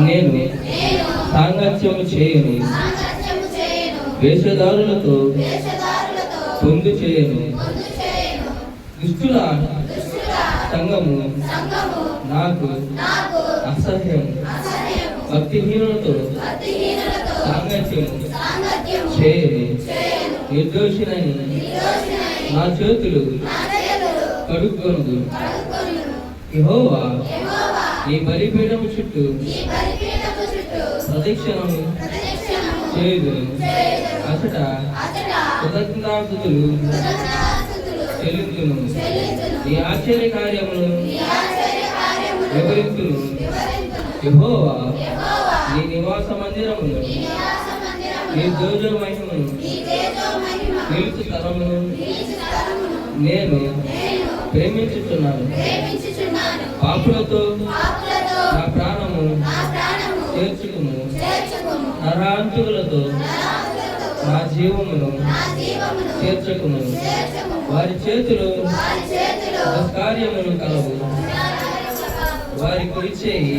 నేను సాంగత్యము చేయను, వేషధారులతో పొందు చేయను. దుష్టుల సంగము నాకు అసహ్యం. భక్తిహీనులతో సాంగత్యము చేయను. నిర్దోషినని నా చేతులు కడుక్కొను. యెహోవా నీ బలిపీఠము చుట్టూ ప్రదక్షిణము చేయుదును. అచట కృతజ్ఞతాస్తుతులు చెల్లించును. నీ ఆశ్చర్య కార్యమును వివరించును. యెహోవా నీ నివాస మందిరమును, నీ తేజో మహిమను నిలుచు తరమును నేను ప్రేమించుచున్నాను. పాపులతో నా ప్రాణము చేర్చుకుము. నరాంతులతో నా జీవమును చేర్చుకుము. వారి చేతులు దుష్కార్యములు కలవు. వారి కుడి చేయి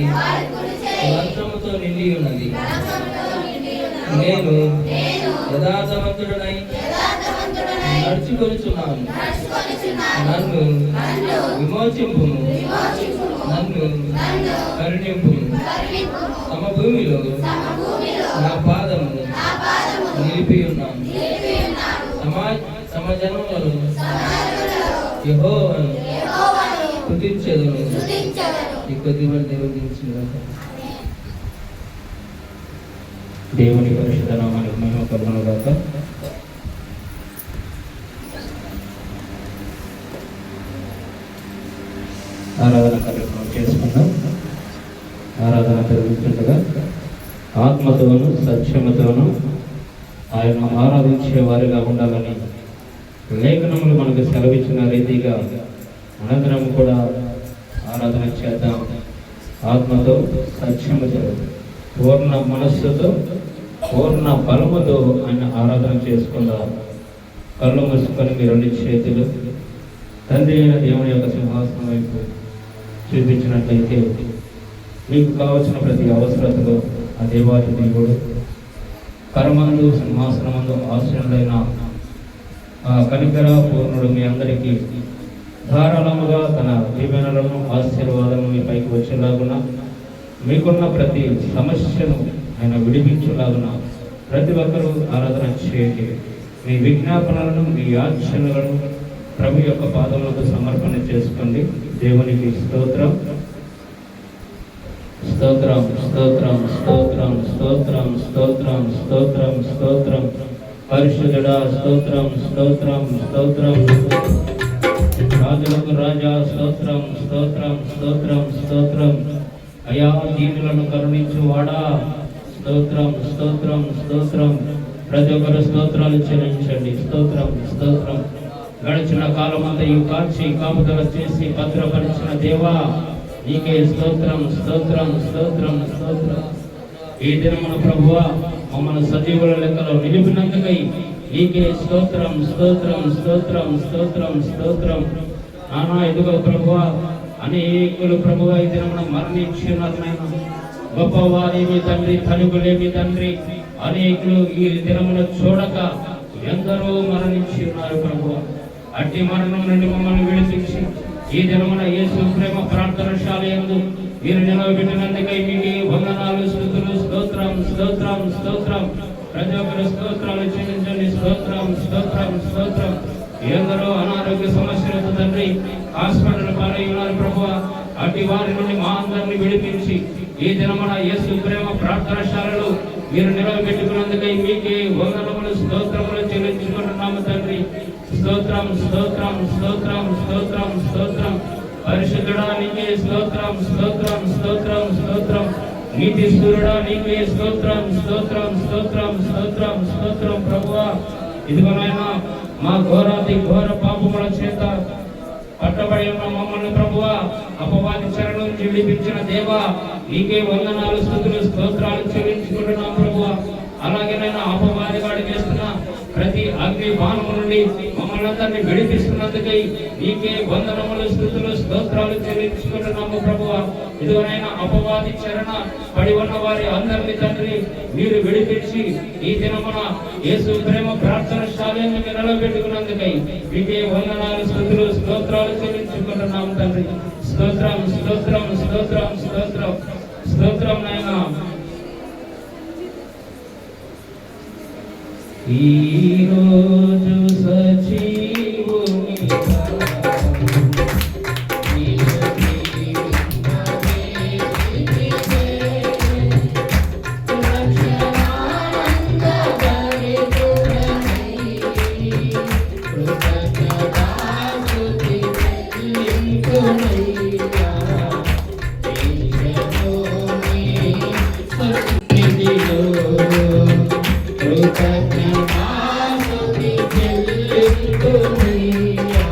లంచముతో నిండి ఉన్నది. నేను యథార్థవంతుడనై నడుచుకొనుచున్నాను. నన్ను విమోచింపుము, నన్ను కరుణింపుము. సమభూమిలో నా పాదము నిలిపి ఉన్నాను. సమజనములలో యెహోవాను స్తుతించెదను. ఈ కొద్ది మంది దేవుని పరిశుద్ధ నామానికి మహిమ కలుగును గాక. ఆరాధన కార్యక్రమం చేసుకుందాం. ఆరాధన జరుగుతుండగా ఆత్మతోను సత్యముతోను ఆయన ఆరాధించే వారిగా ఉండాలని లేఖనములు మనకు సెలవిచ్చిన రీతిగా అనంతరం కూడా ఆరాధన చేద్దాం. ఆత్మతో సత్యముతో పూర్ణ మనస్సుతో పూర్ణ బలముతో ఆయన ఆరాధన చేసుకుందాం. కళ్ళు మూసుకొని మీ రెండు చేతులు తండ్రి అయిన దేవుని యొక్క సింహాసనం వైపు చూపించినట్లయితే మీకు కావలసిన ప్రతి అవసరతలో ఆ దేవాది దేవుడు పరమందు సింహాసనమందు ఆశ్రయుడైన ఆ కనికర పూర్ణుడు మీ అందరికీ ధారాళముగా తన దీవెనలను ఆశీర్వాదము మీ పైకి వచ్చేలాగున, మీకున్న ప్రతి సమస్యను ఆయన విడిపించేలాగున ప్రతి ఒక్కరూ ఆరాధన చేయండి. మీ విజ్ఞాపనలను, మీ యాచనలను ప్రభు యొక్క పాదములకు సమర్పణ చేసుకోండి. దేవునికి స్తోత్రం, స్తోత్రం, స్తోత్రం, స్తోత్రం, స్తోత్రం, స్తోత్రం, స్తోత్రం, స్తోత్రం. పరిశుద్ధుడా స్తోత్రం, స్తోత్రం, స్తోత్రం. రాజులకు రాజా స్తోత్రం, స్తోత్రం, స్తోత్రం, స్తోత్రం. అయా దీనులను కరుణించు వాడా స్తోత్రం, స్తోత్రం, స్తోత్రం. ప్రతి ఒక్కరు స్తోత్రాలు చెల్లించండి. స్తోత్రం, స్తోత్రం. గడిచిన కాలమంతయు కాచి కాపుదల చేసి భద్రపరిచిన దేవా నీకే స్తోత్రం, స్తోత్రం, స్తోత్రం, స్తోత్రం. ఈ దినమున ప్రభువా మమ్మల్ని సజీవుల లెక్కలో నిలిపినందుకై నీకే స్తోత్రం, స్తోత్రం, స్తోత్రం, స్తోత్రం, స్తోత్రం. నానా ఎదుగో ప్రభువా అనేకులు ప్రభువా ఈ దినమున మరణించినారు. గొప్పవారేమి తండ్రి, ధనికులేమి తండ్రి, అనేకులు ఈ దినమున చూడక ఎందరో మరణించి ఉన్నారు ప్రభువా. అట్టి మరణం నుండి మమ్మల్ని విడిపించి ఈ దినమున యేసు ప్రేమ ప్రార్థనశాల యందు మీరు నిలవబెట్టినందుకై మీకు వందనాలు, స్తుతులు, స్తోత్రం, స్తోత్రం, స్తోత్రం. ప్రతి ఒక్కరు స్తోత్రాలు చెల్లించండి. స్తోత్రం, స్తోత్రం, స్తోత్రం. ఎందరో అనారోగ్య సమస్యలతో తండ్రి హాస్పిటల్ పాలై ఉన్నారు ప్రభువా. అట్టి వారి నుండి మా అందరిని విడిపించి ఈ దినమున యేసు ప్రేమ ప్రార్థనశాలలో మీరు నిలవబెట్టుకున్నందుకై మీకే వందనములు, స్తోత్రములు చెల్లించుకుంటున్నాము తండ్రి. స్తోత్రం, స్తోత్రం, స్తోత్రం, స్తోత్రం, స్తోత్రం. పరిశుద్ధుడా నీకే స్తోత్రం, స్తోత్రం, స్తోత్రం, స్తోత్రం. నీతి సూర్యుడా నీకే స్తోత్రం, స్తోత్రం, స్తోత్రం, స్తోత్రం, స్తోత్రం. ప్రభువా ఇదిగోనైనా మా ఘోరాతి ఘోర పాపముల చేత పట్టబడి ఉన్న మమ్మల్ని ప్రభువా అపవాది చెర నుంచి విడిపించిన దేవా నీకే వందనాలు, స్తుతులు, స్తోత్రాలు చెల్లించుకుంటున్నాం ప్రభువా. అలాగే నేను అపవాది వాడి వేస్తున్న ప్రతి అగ్ని బాణము నుండి మమ్మల్ని మమ్మల్ని విడిపిస్తున్నందుకై నీకే వందనములు స్తుతులు స్తోత్రాలు చెల్లించుకుంటున్నాము ప్రభువా. ఇదిగోనైనా అపవాది చరణ పడి ఉన్న వారి అందరినీ తండ్రి మీరు విడిపించి ఈ దినమున యేసు ప్రేమ ప్రార్థన శాలను నిలబెట్టుకున్నందుకై మీకే వందనాలు స్తుతులు స్తోత్రాలు చెల్లించుకుంటున్నాము తండ్రి. స్తోత్రం స్తోత్రం స్తోత్రం స్తోత్రం స్తోత్రం నాయనా. ఈ రోజు సజీవునిగా కృతజ్ఞతాస్తుతి చెల్లించుకొనియా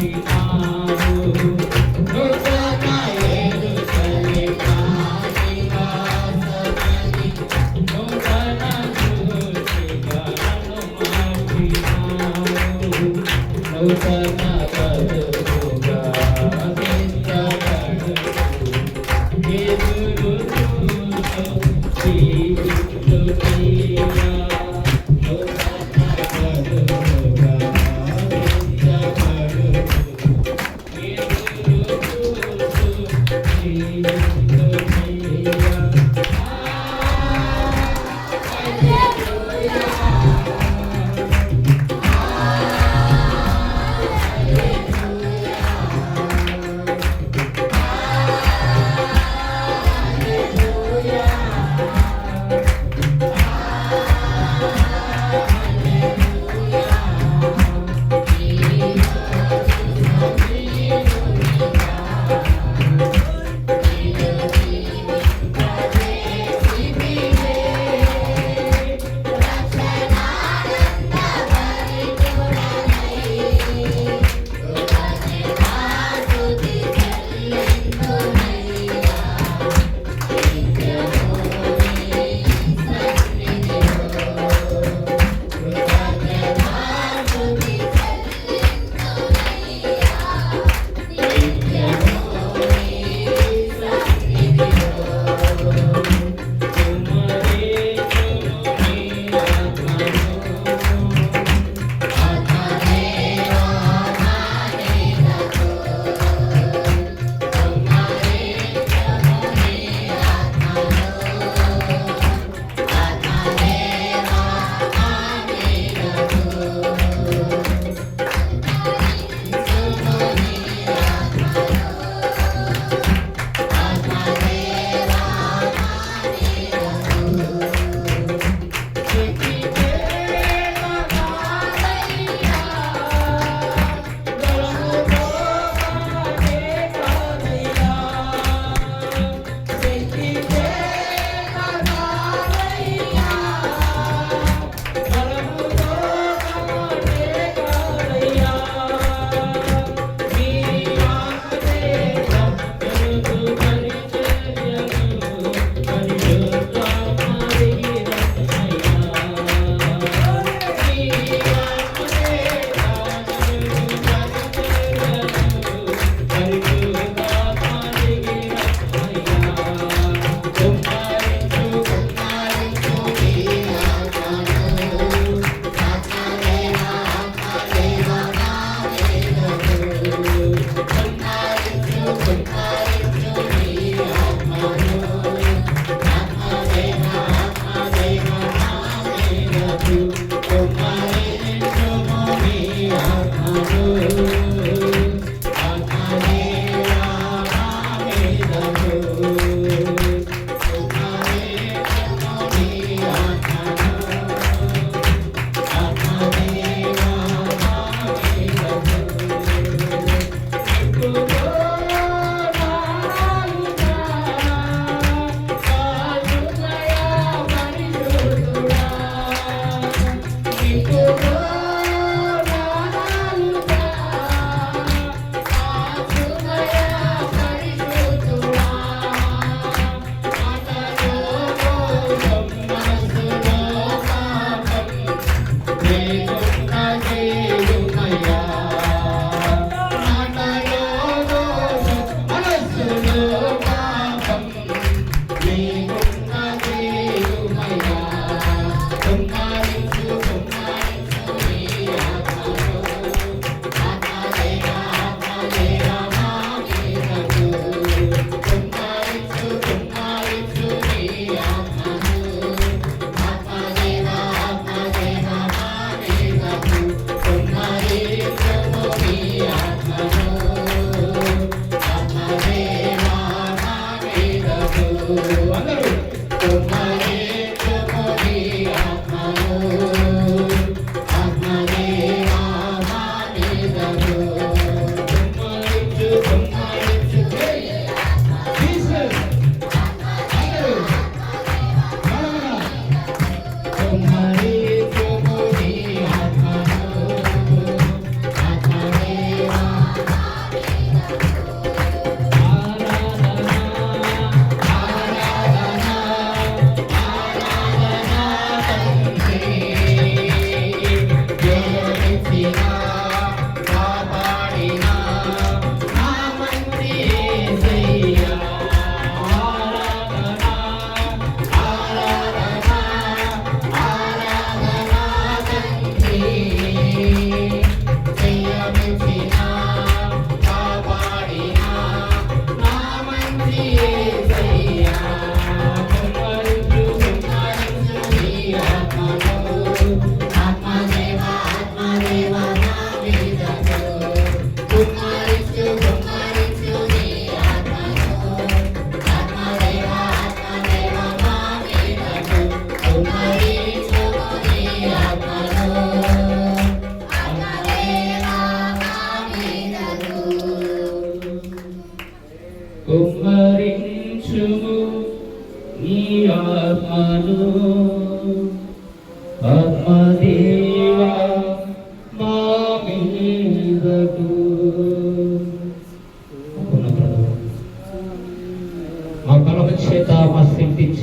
Yeah.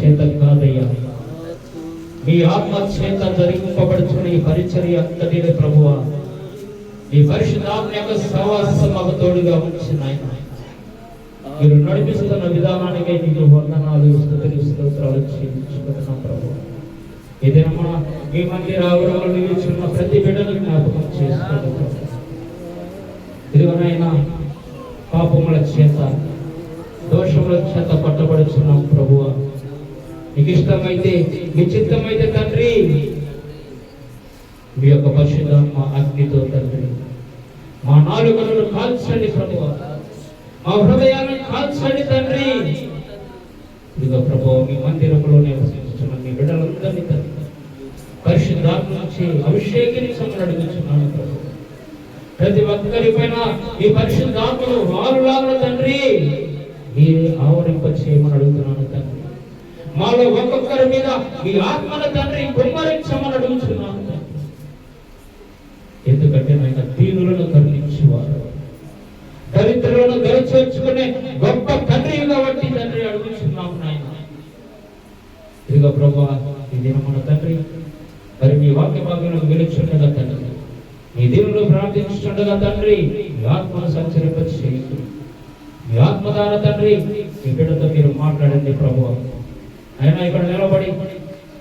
చేత కాదయ్యా, మీ ఆత్మ చేత జరిగింపబడుచున్న ఈ పరిచర్య అంతటిని ప్రభువా మీ పరిశుద్ధాత్మ యొక్క సహవాసం మాకు తోడుగా ఉంచి నాయన మీరు నడిపిస్తున్న విధానానికై మీకు వందనాలు స్తుతులు స్తోత్రాలు చెల్లించుకుంటున్నాం ప్రభువా. ఈ దినమున మీ మందిర ఆవరణలో నిలుచున్న ప్రతి బిడ్డను జ్ఞాపకం చేసుకోండి. ఇదిగోనైనా పాపముల చేత దోషముల చేత పట్టబడుచున్నాం ప్రభువా. మీకు ఇష్టమైతే మీ చిత్తమైతే తండ్రి మీ యొక్క పరిశుద్ధాత్మ అగ్నితో తండ్రి మా నాలుకలను కాల్చండి ప్రభువా, మా హృదయాలను కాల్చండి తండ్రి. ఇదిగో ప్రభువా మీ మందిరంలో నివసించుతున్న మీ బిడ్డలందరినీ తండ్రి పరిశుద్ధాత్మ నుంచి అభిషేకించమని అడుగుతున్నాను ప్రభు. ప్రతి ఒక్కరి పైన ఈ పరిశుద్ధాత్మను వారులాగా తండ్రి మీరే ఆవరింప చేయమని అడుగుతున్నాను తండ్రి. మాలో ఒక్కొక్కరి మీద మీ ఆత్మను తండ్రి కుమ్మరించమని అడుగుతున్నాను తండ్రి. ఎందుకంటే నాయన దీనులను కరుణించేవారు, దరిద్రులను దరిచేర్చుకునే గొప్ప తండ్రి కాబట్టి తండ్రి అడుగుతున్నాము నాయన. ఇదిగో ప్రభువా ఈ దినమున తండ్రి మరి మీ వాక్య భాగంలో వెలుచుండగా తండ్రి మీ దీనులు ప్రార్థించుండగా తండ్రి మీ ఆత్మను సంచరింప చేయండి. మీ ఆత్మ ద్వారా తండ్రి మీ బిడ్డతో మీరు మాట్లాడండి ప్రభువా. అయినా ఇక్కడ నిలబడి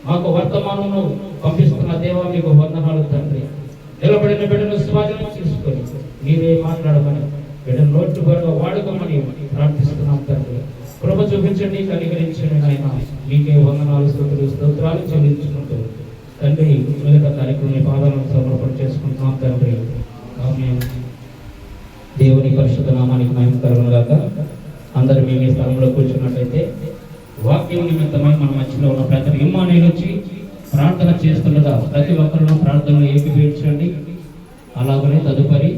మాకు వర్తమానమును పంపిస్తున్న దేవా మీకు వందనాలు తండ్రి. నిలబడిన బిడ్డను స్వాధీనం తీసుకొని మీరే మాట్లాడమని బిడ్డను నోటుగా వాడుకోమని ప్రార్థిస్తున్నాం తండ్రి. కృప చూపించండి, కనికరించండి ఆయన. మీకే వందనాలు స్తుతులు స్తోత్రాలు చెల్లించుకుంటూ తండ్రి మిగతా కార్యక్రమం పాదాలను సమర్పణ చేసుకుంటున్నాం తండ్రి. ఆమేన్. దేవుని పరిశుద్ధ నామానికి మహిమ కలుగునుగాక. అందరూ మీ స్థలంలో కూర్చున్నట్లయితే వాక్యం నిమిత్తమై మన మధ్యలో ఉన్న ప్రతి ఇమ్మానుయేలు వచ్చి ప్రార్థన చేస్తుండగా ప్రతి ఒక్కరిలో ప్రార్థనలో ఏకీభవించండి. అలాగనే తదుపరి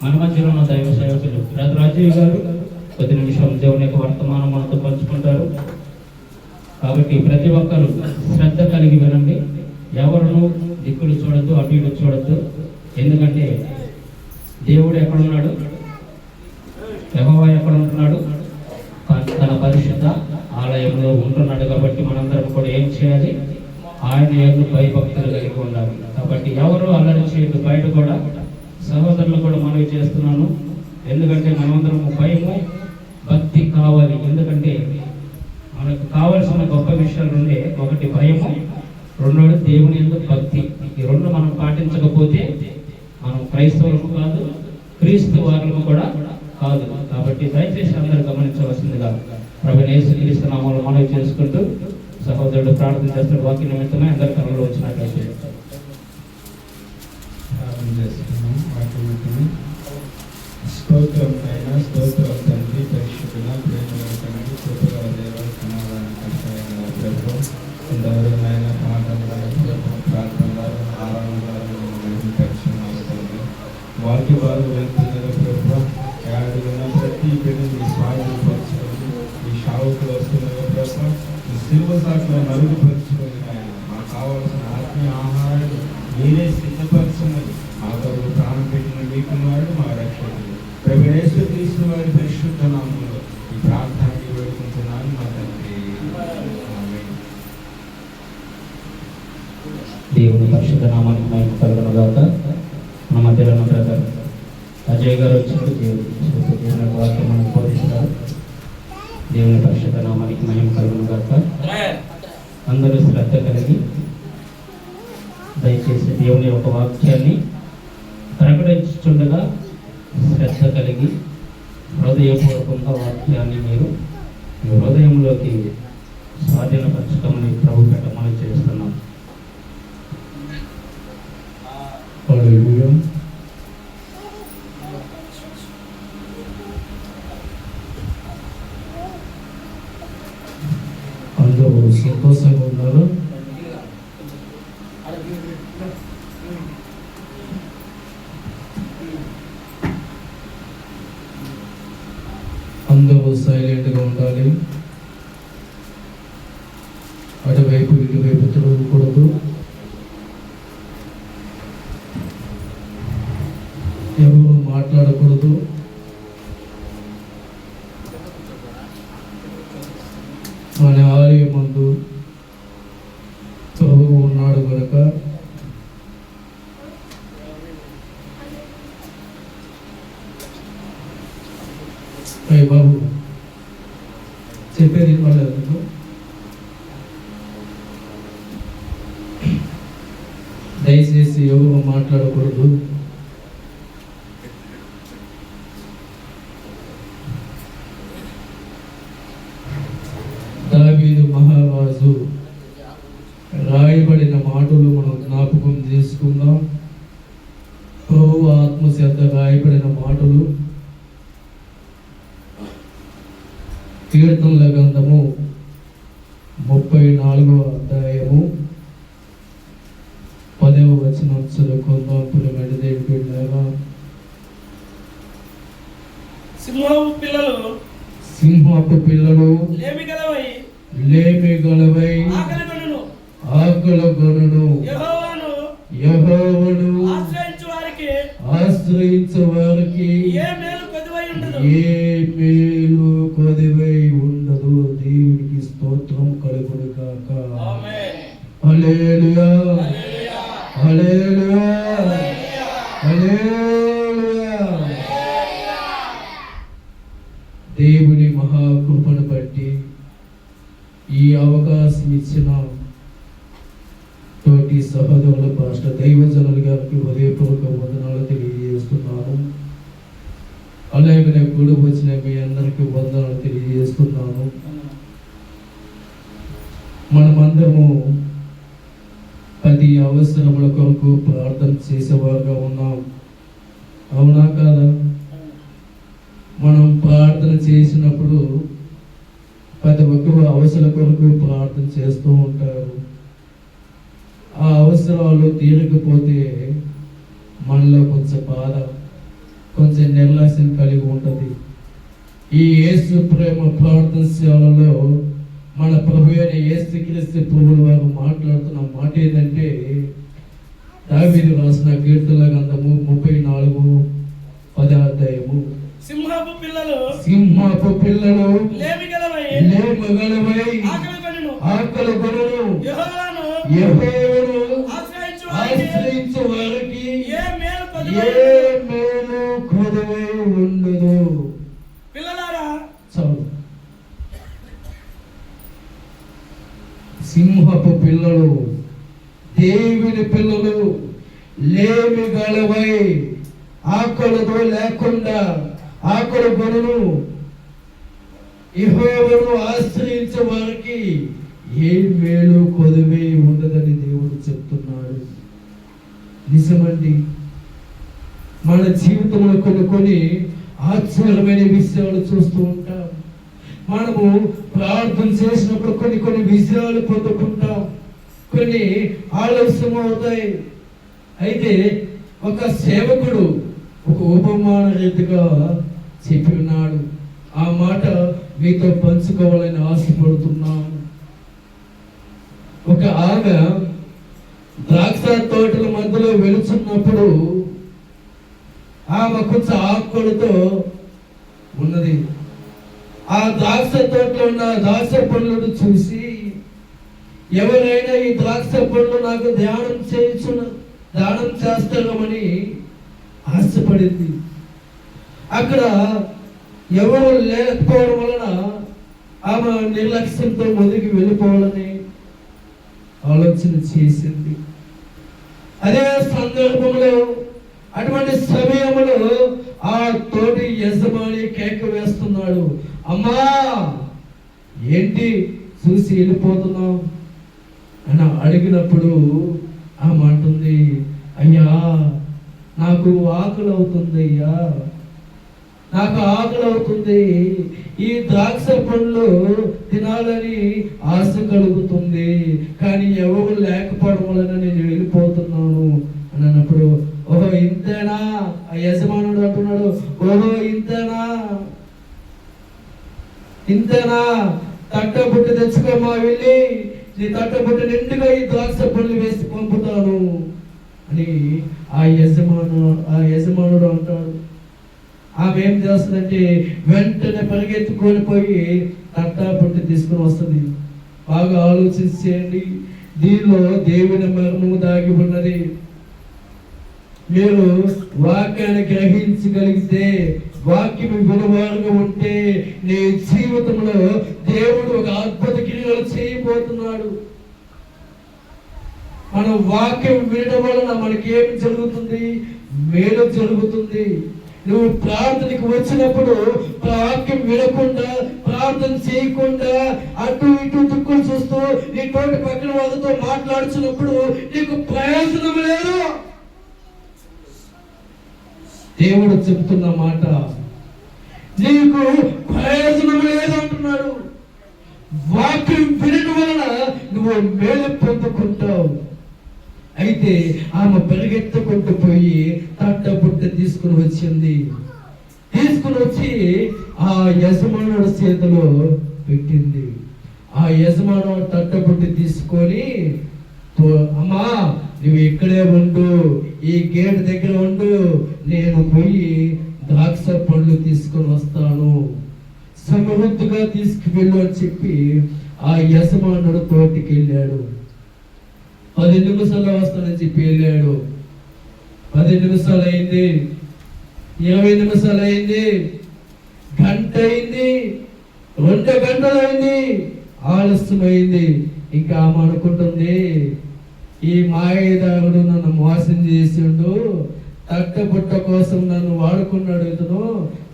మన మధ్యలో ఉన్న దైవ సేవకులు బ్రదర్ రాజయ్య గారు కొద్ది నిమిషం దేవుని యొక్క వర్తమానం మనతో పంచుకుంటారు. కాబట్టి ప్రతి ఒక్కరు శ్రద్ధ కలిగి వినండి. ఎవరును దిక్కులు చూడద్దు, అటు ఇటు చూడద్దు. ఎందుకంటే దేవుడు ఎక్కడున్నాడు, యెహోవా ఎక్కడ ఉంటున్నాడు, తన పరిశుద్ధ ఆలయంలో ఉంటున్నాడు. కాబట్టి మనందరం కూడా ఏం చేయాలి, ఆయన యందు భయభక్తులు కలిగి ఉండాలి. కాబట్టి ఎవరు అల్లరి చేయదు. బయట కూడా సహోదరులు కూడా మనవి చేస్తున్నాను, ఎందుకంటే మనమందరం భయము భక్తి కావాలి. ఎందుకంటే మనకు కావలసిన గొప్ప విషయాలు ఉండే, ఒకటి భయము, రెండోది దేవుని యందు భక్తి. ఈ రెండు మనం పాటించకపోతే మనం క్రైస్తవులకు కాదు, క్రీస్తు వారులకు కూడా కాదు. కాబట్టి దయచేసి అందరూ గమనించవలసిందిగా ప్రభువైన యేసుక్రీస్తు నామములో మనవి చేసుకుంటూ సహోదరుడు ప్రార్థన చేస్తున్న వాక్య నిమిత్తమై అందరి కళలో వచ్చినట్లయితే ప్రార్థన చేస్తున్నాం. వాక్య నిమిత్తమై స్తోత్రం అయినా స్తోత్రం తండ్రి, పరిశుద్ధుల ప్రేమల తండ్రి, కృపగల దేవ, సమాధానకర్తైన ప్రభువు, ఇంతవరకైన పాఠంలో ప్రార్థనలో ఆరాధనలో మహిమపరిచున్నాము తండ్రి. వాక్య వారు వెళ్తున్నారు ప్రభువు, ఏడుగున్న ప్రతి బిడ్డని స్వాధీనపరచుకొని ఈ షావుకు వస్తున్నారు ప్రభువు, ఈ సిలువ సాక్షిలో నలుగుపరుచుకొని ఆయన మాకు కావాల్సిన ఆత్మీయ ఆహారాన్ని మీరే సిద్ధపరచున్నది. మా కొరకు ప్రాణం పెట్టిన మీకున్నాడు మా రక్షకుడు ప్రభువైన యేసుక్రీస్తు వారి పరిశుద్ధ నామములో ఈ ప్రార్థనకి వేడుకుంటున్నాను మా తండ్రి. ఆమేన్. దేవుని పరిశుద్ధ నామానికి మహిమ కలుగునుగాక. మన మధ్యలో ఉన్న బ్రదర్ అజయ్ గారు వచ్చి దేవుని వాక్యం మనకు బోధిస్తారు. దేవుని పరిశుద్ధ నామానికి మహిమ కలుగునుగాక. అందరూ శ్రద్ధ కలిగి దయచేసి దేవుని యొక్క వాక్యాన్ని ప్రకటించుండగా శ్రద్ధ కలిగి హృదయపూర్వకంగా వాక్యాన్ని మీరు మీ హృదయంలోకి స్వాధీనపరచమని ప్రభు పెట్టమని చేస్తున్నాం. హల్లెలూయా. అందరూ సంతోషంగా ఉన్నారు. అందరూ సైలెంట్గా ఉండాలి. అటువైపు ఇటువైపు తిరగకూడదు. ఎవరు మాట్లాడకూడదు. మన ఆలయం ముందు అయ్య బాబు చెప్పేది వాళ్ళు దయచేసి ఎవరు మాట్లాడకూడదు. దావీదు మహారాజు రాయబడిన మాటలు మనం జ్ఞాపకం చేసుకుందాం. ప్రభువు ఆత్మచేత రాయబడిన మాటలు కీర్తనల గ్రంథము 34వ అధ్యాయము 10వ వచనం చదువుకుందాం. ప్రియమైన దేవుని బిడ్డలారా, సింహపు పిల్లలు లేమి గలవై ఆకలగొనును యెహోవాను ఆశ్రయించు వారికి ఏ మేలు కొదువై ఉండదు. దేవునికి స్తోత్రం కలుగును గాక. హల్లెలూయా హల్లెలూయా హల్లెలూయా. దేవుని మహాకృపను బట్టి ఈ అవకాశం ఇచ్చిన తోటి సహోదరుల పాస్టర్ దైవజనుల గారికి హృదయపూర్వక వందనాలు తెలియజేస్తున్నాను. అలాగే కూడి వచ్చిన మీ అందరికీ వందనాలు తెలియజేస్తున్నాను. మనమందరము 10 అవసరముల కొరకు ప్రార్థన చేసేవారుగా ఉన్నాం. అవునా కాదా? మనం ప్రార్థన చేసినప్పుడు ప్రతి ఒక్కరు అవసరాల కొరకు ప్రార్థన చేస్తూ ఉంటారు. ఆ అవసరాలు తీరకపోతే మనలో కొంచెం బాధ, కొంచెం నిర్లక్ష్యం కలిగి ఉంటుంది. ఈ యేసు ప్రేమ ప్రార్థన సేవలలో మన ప్రభు అయిన యేసుక్రీస్తు ప్రభువుల వారు మాట్లాడుతున్న మాట ఏంటంటే, దావీదు రాసిన కీర్తనల గ్రంథము 34వ అధ్యాయము, సింహపు పిల్లలు లేమి గలవై ఆకలగొనును యెహోవాను ఆశ్రయించు వారికి ఏ మేలు కొదువై ఉండదు. పిల్లలారా, సింహపు పిల్లలు, దేవుని పిల్లలు లేమి గలవై ఆకలితో లేకుండా ఆకలగొనును యెహోవాను ఆశ్రయించే వారికి ఏ మేలు కొదువై ఉండదని దేవుడు చెప్తున్నాడు. నిజమండి. మన జీవితంలో కొన్ని ఆశ్చర్యమైన విషయాలు చూస్తూ ఉంటాం. మనము ప్రార్థన చేసినప్పుడు కొన్ని విషయాలు పొందుకుంటాం, కొన్ని ఆలస్యం అవుతాయి. అయితే ఒక సేవకుడు ఒక ఉపమాన రీతిగా చెప్పి ఉన్నాడు. ఆ మాట మీతో పంచుకోవాలని ఆశపడుతున్నాము. ఒక ఆమె ద్రాక్ష తోటల మధ్యలో వెళుతున్నప్పుడు ఆమె కొంచెం ఆకులతో ఉన్నది. ఆ ద్రాక్ష తోటలో ఉన్న ద్రాక్ష పండ్లను చూసి, ఎవరైనా ఈ ద్రాక్ష పండ్లు నాకు దానం చేస్తారమని ఆశపడింది. అక్కడ ఎవరు లేకపోవడం వలన ఆమె నిర్లక్ష్యంతో ముందుకు వెళ్ళిపోవాలని ఆలోచన చేసింది. అదే సందర్భంలో, అటువంటి సమయంలో ఆ తోటి యజమాని కేక వేస్తున్నాడు. అమ్మా, ఏంటి చూసి వెళ్ళిపోతున్నావు అని అడిగినప్పుడు ఆమె అంటుంది, అయ్యా నాకు ఆకలి అవుతుంది, అయ్యా నాకు ఆకలి అవుతుంది, ఈ ద్రాక్ష పండ్లు తినాలని ఆశ కలుగుతుంది, కానీ ఎవరు లేకపోవడం వలన నేను వెళ్ళిపోతున్నాను అని అన్నప్పుడు, ఓహో ఇంతేనా? ఆ యజమానుడు అంటున్నాడు, ఓహో ఇంతేనా, తట్టబుట్టు తెచ్చుకోమా, వెళ్ళి నీ తట్టబుట్టు నిండుగా ఈ ద్రాక్ష పండ్లు వేసి పంపుతాను అని ఆ యజమానుడు అంటాడు. ఆమె ఏం చేస్తుందంటే వెంటనే పరిగెత్తుకొని పోయి తట్టబుట్టు తీసుకుని వస్తుంది. బాగా ఆలోచించేయండి, దీనిలో దేవుని మర్మము దాగి ఉన్నది. మీరు వాక్యాన్ని గ్రహించగలిగితే, వాక్యం విలువగా ఉంటే, నీ జీవితంలో దేవుడు ఒక అద్భుత క్రియలు చేయబోతున్నాడు. మనం వాక్యం వినడం వలన మనకి ఏమి జరుగుతుంది? మేలు జరుగుతుంది. నువ్వు ప్రార్థనకు వచ్చినప్పుడు వాక్యం వినకుండా, ప్రార్థన చేయకుండా, అటు ఇటు దిక్కులు చూస్తూ నీ తోటి పక్కన వాళ్ళతో మాట్లాడుతున్నప్పుడు నీకు ప్రయోజనం లేదు. దేవుడు చెప్తున్న మాట, నీకు ప్రయోజనం లేదు అంటున్నాడు. వాక్యం వినడం వలన నువ్వు మేలు పొందుకుంటావు. అయితే ఆమె పరిగెత్తుకుంటూ పోయి తట్టబుట్ట తీసుకుని వచ్చింది. తీసుకుని వచ్చి ఆ యజమానుడి చేతిలో పెట్టింది. ఆ యజమాను తట్టబుట్ట తీసుకొని, అమ్మా నువ్వు ఇక్కడే ఉండు, ఈ గేట్ దగ్గర ఉండు, నేను పోయి ద్రాక్ష పళ్ళు తీసుకొని వస్తాను, సమృద్ధిగా తీసుకువెళ్ళు అని చెప్పి ఆ యజమానుడు తోటికి వెళ్ళాడు. 10 నిమిషాల్లో వస్తానని చెప్పి వెళ్ళాడు. 10 నిమిషాలు అయింది, 20 నిమిషాలు అయింది, గంట అయింది, 2 గంటలు అయింది, ఆలస్యమైంది. ఇంకా ఆమె అనుకుంటుంది, ఈ మాయదారుడు నన్ను మోసం చేసిండు, తట్టబుట్ట కోసం నన్ను వాడుకున్నాడు, ఇతను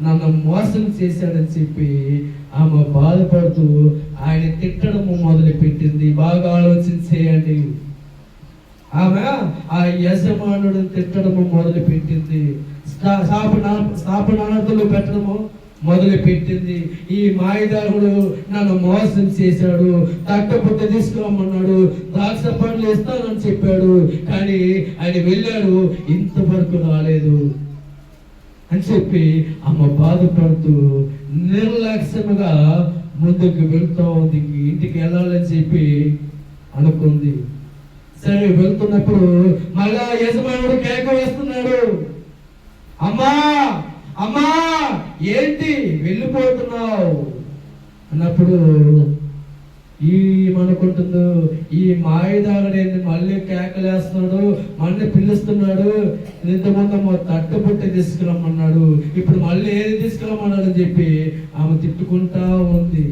నన్ను మోసం చేశాడని చెప్పి ఆమె బాధపడుతూ ఆయన తిట్టడము మొదలు పెట్టింది. బాగా ఆలోచించేయండి. ఆమె ఆ యజమానుడు తిట్టడము మొదలు పెట్టింది. స్థాపనార్థులు పెట్టడము మొదలు పెట్టింది. ఈ మాయదారుడు నన్ను మోసం చేశాడు, తట్టబుట్ట తీసుకురమ్మన్నాడు, ద్రాక్ష పండ్లు ఇస్తానని చెప్పాడు, కానీ ఆయన వెళ్ళాడు, ఇంతవరకు రాలేదు అని చెప్పి ఆమె బాధపడుతూ నిర్లక్ష్యముగా ముందుకు వెళ్తూ ఉంది. ఇంటికి వెళ్ళాలని చెప్పి అనుకుంది. సరే వెళ్తున్నప్పుడు మళ్ళా యజమానుడు కేక వేస్తున్నాడు, అమ్మా అమ్మా ఏంటి వెళ్ళిపోతున్నావు అన్నప్పుడు ఏమనుకుంటుందో, ఈ మాయదారుడు మళ్ళీ కేకలేస్తున్నాడు, మళ్ళీ పిలుస్తున్నాడు, ఇంతకుముందు తట్టబుట్ట తీసుకురమ్మన్నాడు, ఇప్పుడు మళ్ళీ ఏది తీసుకురమ్మన్నాడు అని చెప్పి ఆమె తిట్టుకుంటా ఉంది.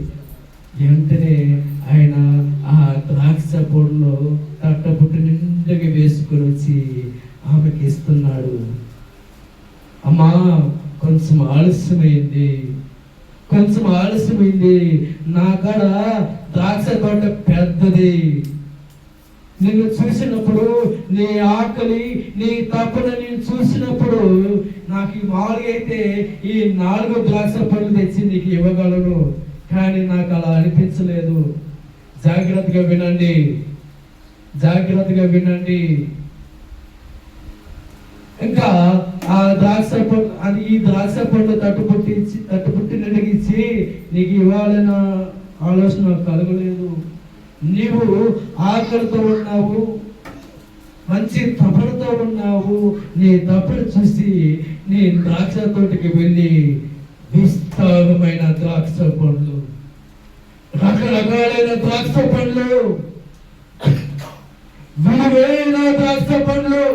వెంటనే ఆయన ఆ ద్రాక్ష పొడిలో తట్టబుట్ట నిండుగా వేసుకొని వచ్చి ఆమెకి ఇస్తున్నాడు. అమ్మా కొంచెం ఆలస్యమైంది, నా కాడ ద్రాక్ష తోట పెద్దది, నిన్ను చూసినప్పుడు, నీ ఆకలి నీ తపన నేను చూసినప్పుడు నాకు ఈ మామూలుగా అయితే ఈ 4 ద్రాక్ష పళ్ళు తెచ్చి నీకు ఇవ్వగలను, కానీ నాకు అలా అనిపించలేదు. జాగ్రత్తగా వినండి. ఇంకా ఆ ద్రాక్ష పండు, అది ఈ ద్రాక్ష పండు తట్టుపుట్టి నడిగించి నీకు ఇవ్వాలన్న ఆలోచన కలగలేదు. నీవు ఆకలితో ఉన్నావు, మంచి తపనతో ఉన్నావు. నీ తపన చూసి నీ ద్రాక్ష తోటికి వెళ్ళి విస్తారమైన ద్రాక్ష పండ్లు, రకరకాలైన ద్రాక్ష పండ్లు, విలువైన ద్రాక్ష పండ్లు,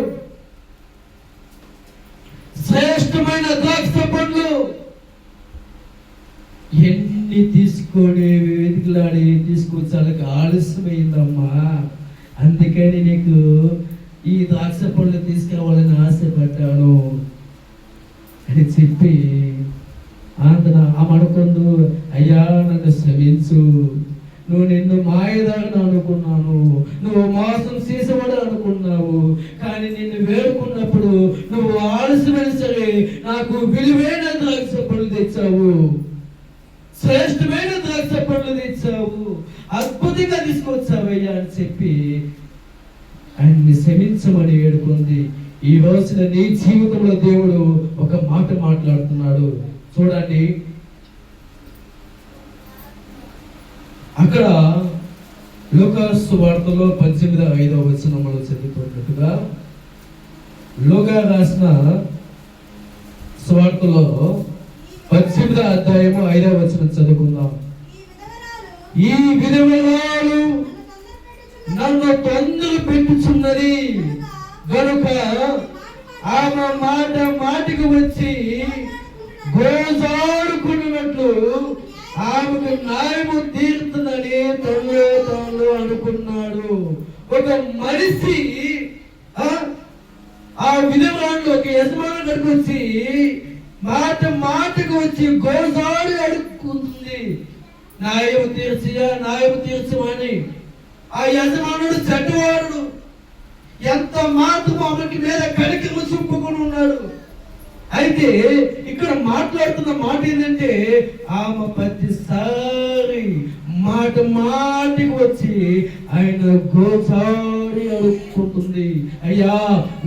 శ్రేష్టమైన ద్రాక్ష పండ్లు ఎన్ని తీసుకొని వెతికిలాడి తీసుకొచ్చాలకి ఆలస్యమైందమ్మా, అందుకని నీకు ఈ ద్రాక్ష పళ్ళు తీసుకురావాలని ఆశపడ్డాను అని చెప్పి ఆమె అనుకుందు, అయ్యా నన్ను క్షమించు, నువ్వు నిన్ను మాయదారిని అనుకున్నాను, నువ్వు మోసం చేసేవాడు అనుకున్నావు, కానీ నిన్ను వేడుకున్నప్పుడు నువ్వు ఆలస్యమైన సరే నాకు విలువైన ద్రాక్ష పళ్ళు తెచ్చావు, శ్రేష్టమైన ద్రాక్ష పళ్ళు తెచ్చావు, అద్భుతంగా తీసుకొచ్చావయ్యా అని చెప్పి ఆయన్ని క్షమించమని వేడుకుంది. ఈ రోజున నీ జీవితంలో దేవుడు ఒక మాట మాట్లాడుతున్నాడు. చూడండి, అక్కడ లూకాసు సువార్తలో 18:5 వచనంలో చదువుకున్నట్టుగా, లూకా రాసిన సువార్తలో 18వ అధ్యాయము 5వ వచనం చదువుకుందాం. ఈ విధవరాలు నన్ను తొందర పెట్టుచున్నది గనుక ఆమె మాట మాటికి వచ్చి గోజాడుకున్నట్లు ఆమెకు న్యాయము తీరుతుందని తను అనుకున్నాడు. ఒక మనిషి ఆ విధవాళ్ళు ఒక యజమాని దగ్గరికి వచ్చి మాటకు వచ్చి గోజాడి అడుక్కుంటుంది, న్యాయం తీర్చమని. ఆ యజమానుడు చెడ్డవాడు, ఎంత మాత్రం ఆమెకి మీద కడికలు చూపుకొని ఉన్నాడు. అయితే ఇక్కడ మాట్లాడుతున్న మాట ఏంటంటే ఆమె ప్రతిసారి మాటికి వచ్చి ఆయన గోసారి అడుక్కుంటుంది, అయ్యా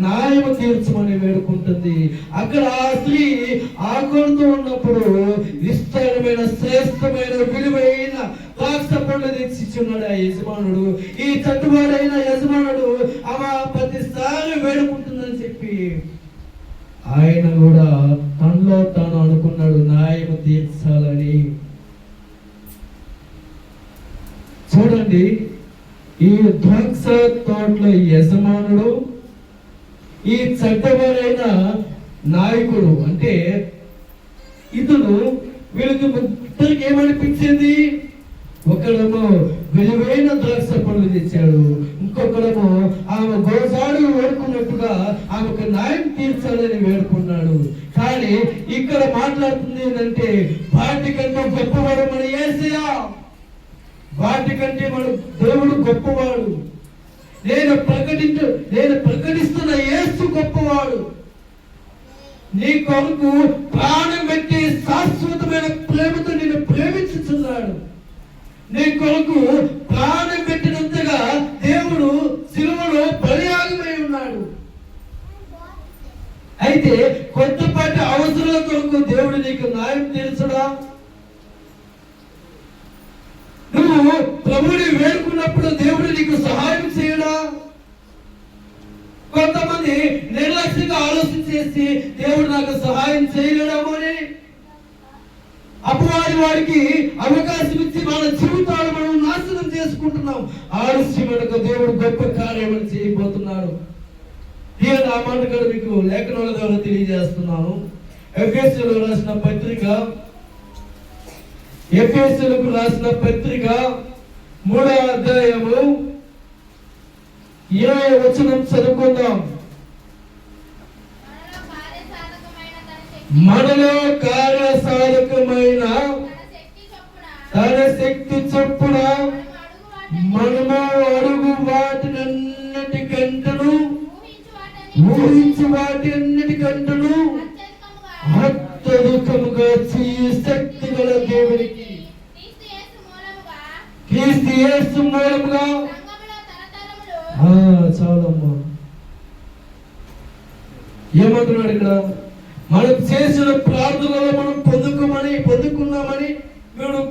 న్యాయం తీర్చమని వేడుకుంటుంది. అక్కడ ఆ స్త్రీ ఆకలితో ఉన్నప్పుడు విస్తారమైన శ్రేష్టమైన విలువైన ద్రాక్ష పండ్లు తెచ్చిచ్చున్నాడు ఆ యజమానుడు. ఈ చట్టువాడైన యజమానుడు ఆమె ప్రతిసారి వేడుకుంటుందని చెప్పి ఆయన కూడా తనలో తాను అనుకున్నాడు న్యాయం తీర్చాలని. చూడండి, ఈ ద్రాక్ష తోటల యజమానుడు ఈ చెడ్డవారైన నాయకుడు అంటే ఇతను వీళ్ళకి ముగ్గురికి ఏమనిపించింది? ఒకడేమో విలువైన ద్రాక్ష పండ్లు తెచ్చాడు, ఇంకొకడేమో ఆమె గోసాడు వేడుకున్నట్టుగా ఆమెకు న్యాయం తీర్చాలని వేడుకున్నాడు. కానీ ఇక్కడ మాట్లాడుతుంది ఏంటంటే వాటికంటే గొప్పవాడు మన యేసయ్య, వాటికంటే మన దేవుడు గొప్పవాడు. నేను ప్రకటిస్తున్న యేసు గొప్పవాడు. నీ కొరకు ప్రాణం పెట్టి శాశ్వతమైన ప్రేమతో నిన్ను ప్రేమించుతున్నాడు. నీ కొరకు ప్రాణం పెట్టినంతగా దేవుడు సిలువలో బలియాగమై ఉన్నాడు. అయితే కొత్తపాటి అవసరాల కొరకు దేవుడు నీకు న్యాయం తీర్చడా? నువ్వు ప్రభుని వేడుకున్నప్పుడు దేవుడు నీకు సహాయం చేయడా? కొంతమంది నిర్లక్ష్యంగా ఆలోచించేసి దేవుడు నాకు సహాయం చేయలేడేమో అని అపవాది వాడికి అవకాశం ఇచ్చి మన జీవితాలు మనం నాశనం చేసుకుంటున్నాం. ఆలస్యమనక దేవుడు గొప్ప కార్యమని చేయబోతున్నాడు. నేను ఆ మాట కూడా మీకు లేఖనాల ద్వారా తెలియజేస్తున్నాను. ఎఫెసీయులకు రాసిన పత్రిక 3వ అధ్యాయము 20వ వచనం చదువుకుందాం. మనలో కార్యసాధకమైన తన శక్తి చొప్పున మనము అడుగు వాటినన్నిటికంటను ఊహించు వాటి అన్నిటికంటను అత్యధికముగా చేయు శక్తి గల దేవునికి క్రీస్తు యేసు మూలముగా చాలమ్మా. ఏమంటున్నాడు ఇక్కడ? మనం చేసిన ప్రార్థనలో మనం పొందుకున్నామని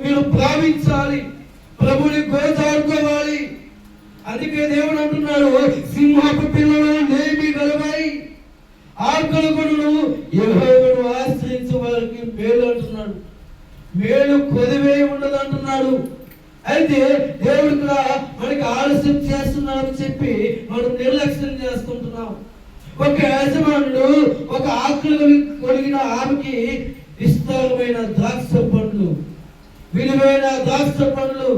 మీరు భావించాలి, ప్రభుని గోచాడుకోవాలి. అందుకే దేవుడు అంటున్నాడు, సింహపు పిల్లలు లేమి గలవై ఆకలి కొనులు యెహోవాను ఆశ్రయించే వారికి మేలు అంటున్నాడు. మేలు కొదివే ఉండదు అంటున్నాడు. అయితే దేవుడు కూడా మనకి ఆలస్యం చేస్తున్నాడని చెప్పి మనం నిర్లక్ష్యం చేసుకుంటున్నాం. ఒక యజమానుడు ఒక ఆకలి కలిగిన ఆమెకి విస్తారమైన ద్రాక్ష పండ్లు, విలువైన ద్రాక్ష పండ్లు,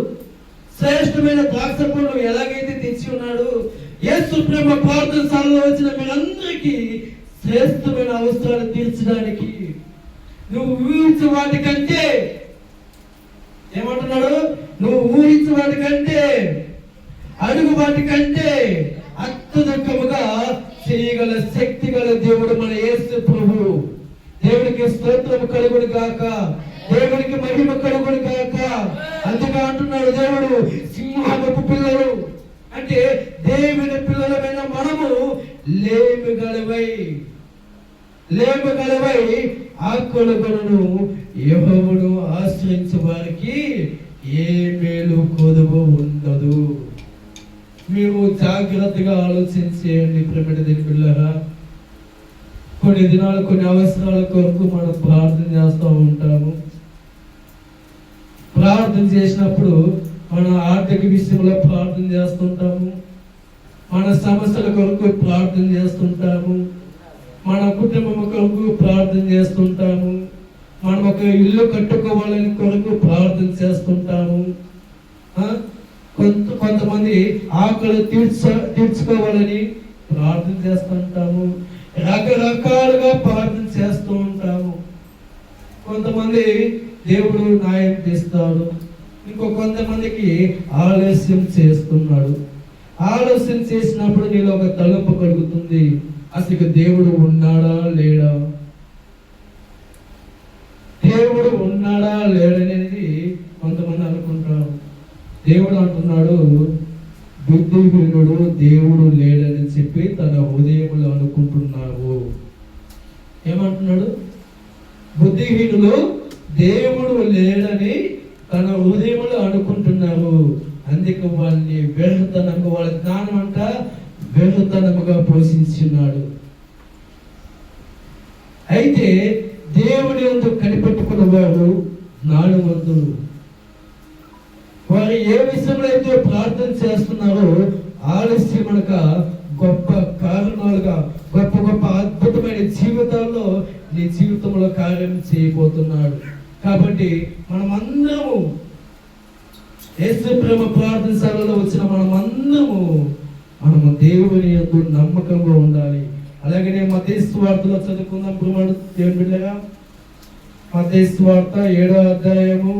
శ్రేష్టమైన ద్రాక్ష పండ్లు ఎలాగైతే తెచ్చి ఉన్నాడు, యేసు ప్రేమ ప్రార్థనశాలలో వచ్చిన మీరందరికీ శ్రేష్టమైన అవసరాలు తీర్చడానికి నువ్వు ఊహించే వాటికంటే ఏమంటున్నాడు? నువ్వు ఊహించే వాటికంటే అడుగు వాటికంటే అత్యధికముగా చేయగల శక్తి గల దేవుడు మన యేసు ప్రభువు. దేవునికి స్తోత్రం కలుగును గాక, దేవునికి మహిమ కలుగును గాక. అందుకే అంటున్నాడు దేవుడు, సింహపు పిల్లలు అంటే దేవుని పిల్లలమైన మనము లేమిగలవై ఆకలుగలను యెహోవాను ఆశ్రయించే వారికి ఏ మేలు కొదువు ఉండదు. మేము జాగ్రత్తగా ఆలోచించేయండి ప్రేమటి దేవుని పిల్లరా. కొన్ని దినాలు కొన్ని అవసరాల కొరకు మనం ప్రార్థన చేస్తూ ఉంటాము. ప్రార్థన చేసినప్పుడు మన ఆర్థిక విషయంలో ప్రార్థన చేస్తుంటాము, మన సమస్యల కొరకు ప్రార్థన చేస్తుంటాము, మన కుటుంబం కొరకు ప్రార్థన చేస్తుంటాము, మనం ఒక ఇల్లు కట్టుకోవాలని కొరకు ప్రార్థన చేస్తుంటాము, కొంతమంది ఆకలి తీర్చుకోవాలని ప్రార్థన చేస్తుంటాము, రకరకాలుగా ప్రార్థన చేస్తూ ఉంటాము. కొంతమంది దేవుడు న్యాయం తీస్తాడు, కొంతమందికి ఆలస్యం చేస్తున్నాడు. ఆలస్యం చేసినప్పుడు నీలో ఒక తలంపు కలుగుతుంది, అసలు దేవుడు ఉన్నాడా లేడా, దేవుడు ఉన్నాడా లేడనేది కొంతమంది అనుకుంటారు. దేవుడు అంటున్నాడు, బుద్ధిహీనుడు దేవుడు లేడని చెప్పి తన హృదయంలో అనుకుంటున్నావు. ఏమంటున్నాడు? బుద్ధిహీనులు దేవుడు లేడని తన హృదయంలో అనుకుంటున్నావు, అందుకే వాళ్ళని వ్యర్థతనముగా, వాళ్ళ జ్ఞానం అంట వ్యర్థతనముగా పోషించున్నాడు. అయితే దేవుని యందు కనిపెట్టుకున్న వారు జ్ఞానవంతులు. వారు ఏ విషయంలో అయితే ప్రార్థన చేస్తున్నారో ఆలస్యం అనక గొప్ప కారణాలుగా గొప్ప గొప్ప అద్భుతమైన జీవితాల్లో నీ జీవితంలో కార్యం చేయబోతున్నాడు. కాబట్టి మనమందరము యేసు ప్రేమ ప్రార్థనశాలలో వచ్చిన మనము దేవుని యందు నమ్మకంగా ఉండాలి. అలాగనే మత్తయి సువార్తలో చదువుకుందాం. బ్రహ్మడు దేవుని బిడ్డగా మత్తయి సువార్త 7వ అధ్యాయము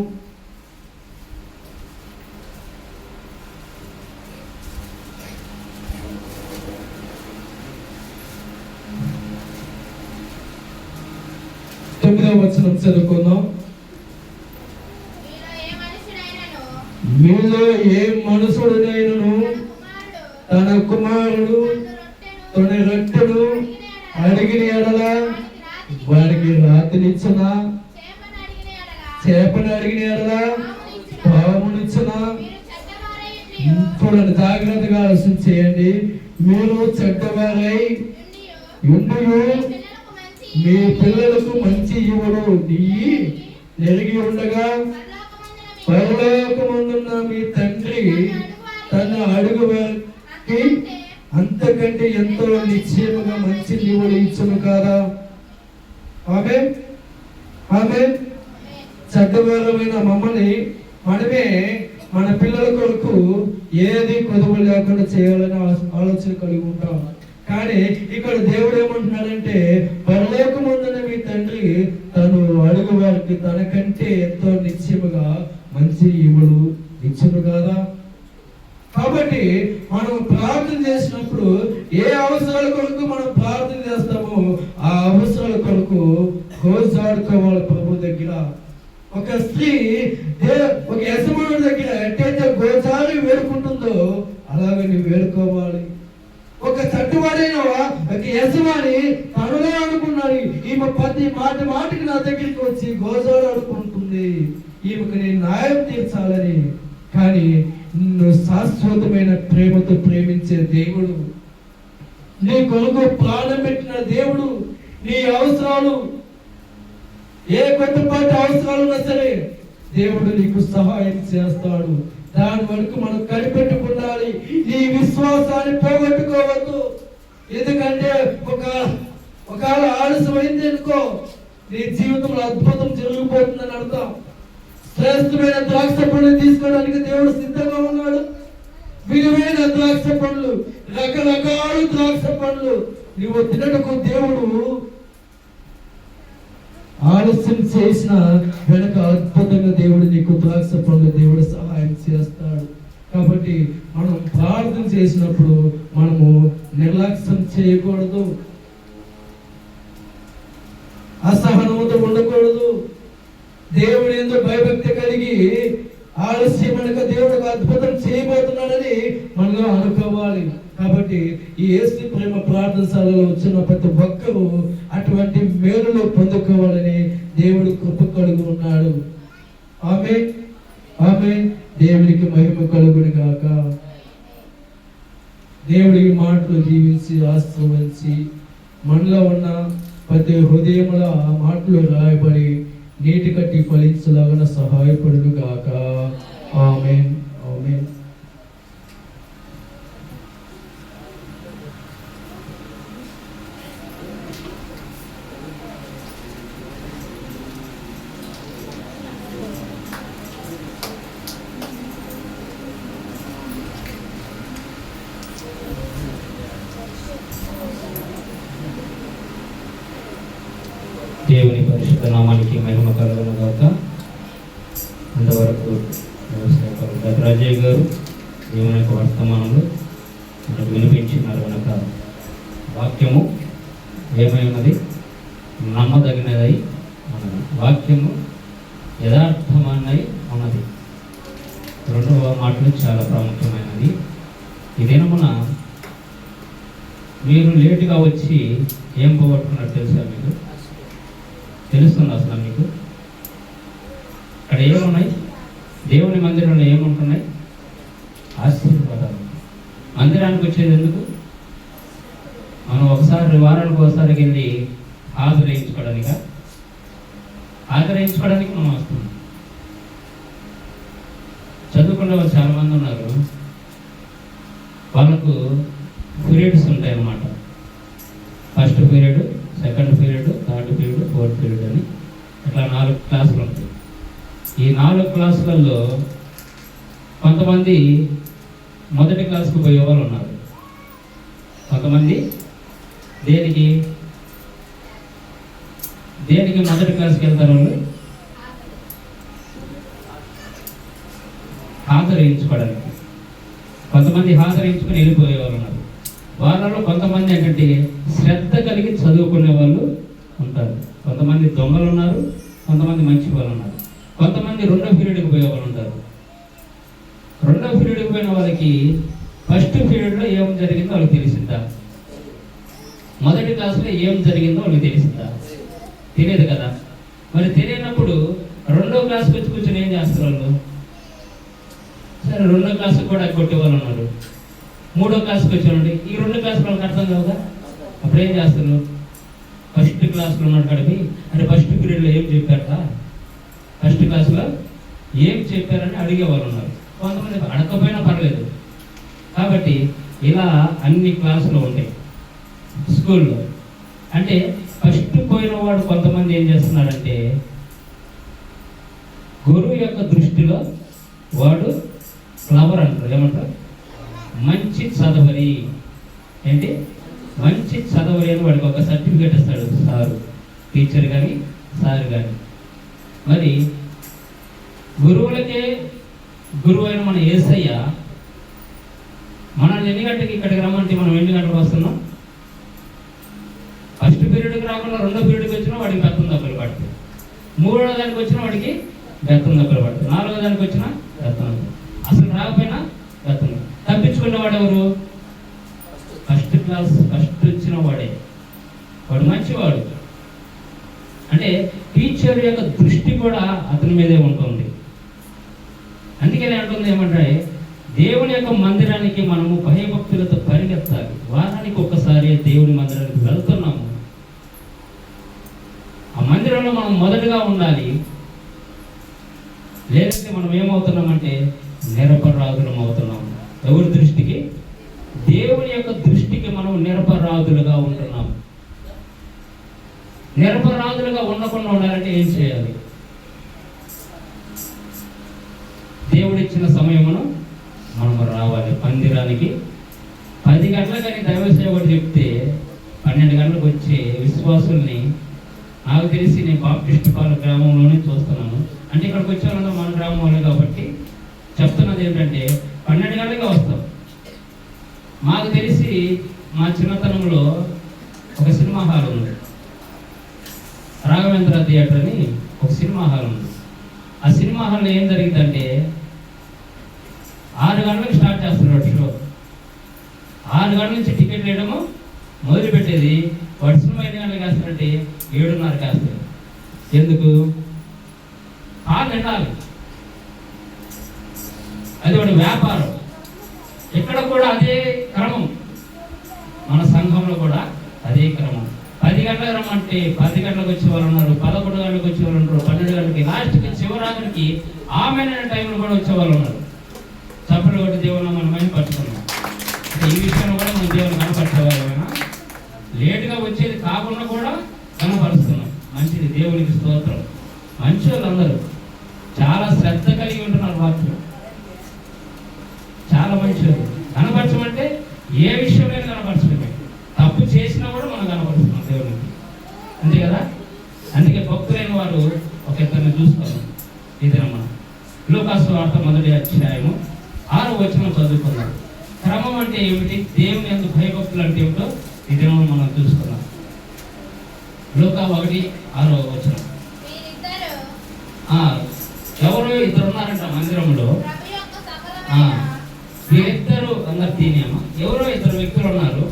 9వ వచనం చదువుకుందాం. మీలో ఏ మనుషుడునైనను తన కుమారుడు తన రొట్టెను అడిగిన ఎడల వాడికి రాతినిచ్చునా, చేపను అడిగిన ఎడల పామునిచ్చునా? చూడండి, జాగ్రత్తగా ఆలోచన చేయండి. మీరు చెడ్డవారై ఉండి మీ పిల్లలకు మంచి ఇవ్వడు నెరిగి ఉండగా పరలోకమందున్న మీ తండ్రి తన అడుగు వారికి అంతకంటే ఎంతో నిశ్చయముగా మంచి ఇవ్వడు ఇచ్చును కాదా? ఆమేన్, ఆమేన్. చెడ్డవారమైన మమ్మల్ని మనమే మన పిల్లల కొరకు ఏది కొదువు లేకుండా చేయాలని ఆలోచన కలిగి ఉంటాం. కానీ ఇక్కడ దేవుడు ఏమంటున్నాడంటే, పరలోకమందున మీ తండ్రి తను అడుగు వారికి తనకంటే ఎంతో నిశ్చయముగా మంచి ఇవ్వడు ఇచ్చును కదా. కాబట్టి మనం ప్రార్థన చేసినప్పుడు ఏ అవసరాల కొరకు మనం ప్రార్థన చేస్తామో ఆ అవసరాల కొరకు గోజాడుకోవాలి ప్రభు దగ్గర. ఒక స్త్రీ ఒక యజమానుడి దగ్గర ఎట్టయితే గోచారి వేడుకుంటుందో అలాగే నువ్వు వేడుకోవాలి. ఒక చట్టువాడైన ఒక యజమాని తనలో అనుకున్నాడు, ఈమె ప్రతి మాటికి నా దగ్గరికి వచ్చి గోజాడు అనుకుంటుంది, ఈమెకు నేను న్యాయం తీర్చాలని. కానీ నిన్ను శాశ్వతమైన ప్రేమతో ప్రేమించే దేవుడు, నీ కొరకు ప్రాణం పెట్టిన దేవుడు, నీ అవసరాలు ఏ కొత్తపాటి అవసరాలు ఉన్నా సరే దేవుడు నీకు సహాయం చేస్తాడు. దాని వరకు మనం కనిపెట్టుకుండాలి. నీ విశ్వాసాన్ని పోగొట్టుకోవద్దు. ఎందుకంటే ఒకవేళ ఆలస్యమైంది అనుకో, నీ జీవితంలో అద్భుతం జరిగిపోతుందని అర్థం. శ్రేష్టమైన ద్రాక్ష పండ్లు తీసుకోవడానికి దేవుడు సిద్ధంగా ఉన్నాడు. విలువైన ద్రాక్ష పండ్లు, రకరకాల ద్రాక్ష పండ్లు నువ్వు తినటకు దేవుడు ఆలస్యం చేసిన వెనక అద్భుతంగా దేవుడు నీకు ద్రాక్ష పండ్లు దేవుడు సహాయం చేస్తాడు. కాబట్టి మనం ప్రార్థన చేసినప్పుడు మనము నిర్లక్ష్యం చేయకూడదు, అసహనంతో ఉండకూడదు. దేవుడు ఎంతో భయభక్తి కలిగి ఆలస్యం అనక దేవుడు ఒక అద్భుతం చేయబోతున్నాడని మనలో అనుకోవాలి. కాబట్టి ఈ యేసు ప్రేమ ప్రార్థనశాలలో వచ్చిన ప్రతి ఒక్కరూ అటువంటి మేలులో పొందుకోవాలని దేవుడు కృప కలిగి ఉన్నాడు. ఆమేన్, ఆమేన్. దేవునికి మహిమ కలుగును గాక. దేవుడికి మాటలు దీవించి ఆశీర్వదించి మనలో ఉన్న ప్రతి హృదయంలో ఆ మాటలు రాయబడి నీటి కట్టి ఫలించలాగా సహాయపడును గాక. ఆమేన్, ఆమేన్. పరిశుద్ధ నామానికి మహిమ కలుగును గాక. ఇంతవరకు వ్యవసాయకులు దత్తరాజయ్య గారు దేవుని యొక్క వర్తమానంలో మనకు వినిపించినారు కనుక వాక్యము ఏమై ఉన్నది, నమ్మదగినదై ఉన్నది. వాక్యము యథార్థమన్నై ఉన్నది. రెండవ మాటలు చాలా ప్రాముఖ్యమైనది. ఈ దినమున మీరు లేటుగా వచ్చి ఏం పోగొట్టుకున్నారు తెలుసా? మీకు తెలుస్తుంది అసలు? మీకు అక్కడ ఏమున్నాయి? దేవుని మందిరంలో ఏముంటున్నాయి? ఆశీర్వాదాలు. మందిరానికి వచ్చేది ఎందుకు? మనం ఒకసారి వారానికి ఒకసారికి వెళ్ళి ఆదరించుకోవడానికి మనం వస్తున్నాం. చదువుకునే వాళ్ళు చాలామంది ఉన్నారు. వాళ్ళకు పీరియడ్స్ ఉంటాయి అన్నమాట. First period, second period, third period, fourth period అని ఇట్లా 4 క్లాసులు ఉంటాయి. ఈ 4 క్లాసులలో కొంతమంది మొదటి క్లాస్కి పోయే వాళ్ళు ఉన్నారు. కొంతమంది దేనికి మొదటి క్లాస్కి వెళ్తారు? వాళ్ళు హాజరించుకోవడానికి. కొంతమంది హాజరించుకొని వెళ్ళిపోయే వాళ్ళు ఉన్నారు. వాళ్ళలో కొంతమంది ఏంటంటే శ్రద్ధ కలిగి చదువుకునే వాళ్ళు ఉంటారు. కొంతమంది దొంగలు ఉన్నారు, కొంతమంది మంచి వాళ్ళు ఉన్నారు. కొంతమంది 2వ పీరియడ్కి పోయే వాళ్ళు ఉంటారు. 2వ పీరియడ్కి పోయిన వాళ్ళకి ఫస్ట్ పీరియడ్లో ఏం జరిగిందో వాళ్ళకి తెలిసిందా? మొదటి క్లాసులో ఏం జరిగిందో వాళ్ళకి తెలిసిందా? తెలియదు కదా. మరి తెలియనప్పుడు 2వ క్లాస్కి వచ్చి కూర్చొని ఏం చేస్తారు వాళ్ళు? సరే, 2వ క్లాస్కి కూడా కొట్టే వాళ్ళు ఉన్నారు. 3వ క్లాస్కి వచ్చానండి, ఈ 2 క్లాసులు వాళ్ళకి అర్థం కావుగా. అప్పుడు ఏం చేస్తారు? ఫస్ట్ క్లాస్లో ఉన్నాడు కడిపి అంటే ఫస్ట్ పీరియడ్లో ఏం చెప్పారట, ఫస్ట్ క్లాస్లో ఏం చెప్పారని అడిగేవాళ్ళు ఉన్నారు. కొంతమంది అడగకపోయినా పర్లేదు. కాబట్టి ఇలా అన్ని క్లాసులు ఉంటాయి స్కూల్లో. అంటే ఫస్ట్ పోయిన వాడు కొంతమంది ఏం చేస్తున్నాడంటే గురువు యొక్క దృష్టిలో వాడు క్లవర్ అంటారు. ఏమంటారు? మంచి చదవరి. ఏంటి? మంచి చదవరి అని వాడికి ఒక సర్టిఫికేట్ ఇస్తాడు సారు, టీచర్ కానీ సార్ కానీ. మరి గురువులకే గురువు అయిన మన యేసయ్య మనల్ని ఎన్ని గంటకి ఇక్కడికి రమ్మంటే మనం ఎన్ని గంటలకు వస్తున్నాం? ఫస్ట్ పీరియడ్కి రాకుండా 2వ పీరియడ్కి వచ్చినా వాడికి బెత్తం దెబ్బలు పడుతుంది. 3వ దానికి వచ్చినా వాడికి బెత్తం దెబ్బలు పడుతుంది. 4వ దానికి వచ్చినా బెత్తం. అసలు రాకపోయినా బెత్తం. తప్పించుకునేవాడు ఎవరు? ఫస్ట్ క్లాస్ ఫస్ట్ వచ్చిన వాడే. వాడు మంచివాడు. అంటే టీచర్ యొక్క దృష్టి కూడా అతని మీదే ఉంటుంది. అందుకనే అంటుంది ఏమంటే దేవుని యొక్క మందిరానికి మనము భయభక్తులతో పరిగెత్తాలి. వారానికి ఒక్కసారి దేవుని మందిరానికి వెళ్తున్నాము. ఆ మందిరంలో మనం మొదటగా ఉండాలి. లేదంటే మనం ఏమవుతున్నామంటే నిరపరాధులం అవుతున్నాము. ఎవరి దృష్టికి? దేవుని యొక్క దృష్టికి మనం నిరపరాధులుగా ఉంటున్నాము. నిరపరాధులుగా ఉండకుండా ఉండాలంటే ఏం చేయాలి? దేవుడిచ్చిన సమయమును మనం రావాలి మందిరానికి. 10 గంటలకని దైవ సేవకుడు చెప్తే 12 గంటలకు వచ్చే విశ్వాసుల్ని నాకు తెలిసి నేను బాప్టిస్ట్ పాలెం గ్రామంలోనే చూస్తున్నాను. అంటే ఇక్కడికి వచ్చే వాళ్ళంతా మన గ్రామంలో కాబట్టి చెప్తున్నది ఏంటంటే 12 గంటలకే వస్తాం. మాకు తెలిసి మా చిన్నతనంలో ఒక సినిమా హాల్ ఉంది, రాఘవేంద్ర థియేటర్ అని ఒక సినిమా హాల్ ఉంది. ఆ సినిమా హాల్లో ఏం జరిగిందంటే 6 గంటలకు స్టార్ట్ చేస్తున్నాడు షో. 6 గంటల నుంచి టికెట్ వేయడము మొదలుపెట్టేది. వాడు సినిమా ఎన్ని గంటలకు వేస్తాడంటే 7:30కి వేస్తాడు. ఎందుకు? హాల్ నిండాలి. అది వాడి వ్యాపారం. ఇక్కడ కూడా అదే క్రమం, మన సంఘంలో కూడా అదే క్రమం. 10 గంటలకు రమ్మంటే 10 గంటలకు వచ్చే వాళ్ళు ఉన్నారు, 11 గంటలకు వచ్చే వాళ్ళు ఉన్నారు, 12 గంటలకి, లాస్ట్కి చివరాత్రికి ఆమెన టైంలో కూడా వచ్చే వాళ్ళు ఉన్నారు. చప్పట్లు కొట్టి దేవుని మనం మైపరుచుకున్నాం. ఈ విషయంలో కూడా మనం దేవుని కనపరచేవాళ్ళమైనా లేటుగా వచ్చేది కాకుండా కూడా కనపరుస్తున్నాం. మంచిది, దేవునికి స్తోత్రం. మంచి వాళ్ళందరూ చాలా శ్రద్ధ కలిగి ఉంటున్నారు. వాక్యం చాలా మంచిది. కనపరచమంటే ఏ విషయమైనా కనపరచడమే. తప్పు చేసినా కూడా మనం కనపరుస్తున్నాం దేవునికి. అంతే కదా. అందుకే భక్తులు లూకాసు వార్త 1వ అధ్యాయము 6వ వచనం చదువుకున్నాం. క్రమం అంటే ఏమిటి, దేవుని యందు భయభక్తులు అంటే ఏమిటో ఈ దినం మనం తెలుసుకున్నాం. లూకా 1:6వ వచనం. ఎవరు ఇద్దరు ఉన్నారంట మందిరంలో. వీరిద్దరు అందరు తినేమా, ఎవరో ఇద్దరు వ్యక్తులు ఉన్నారు.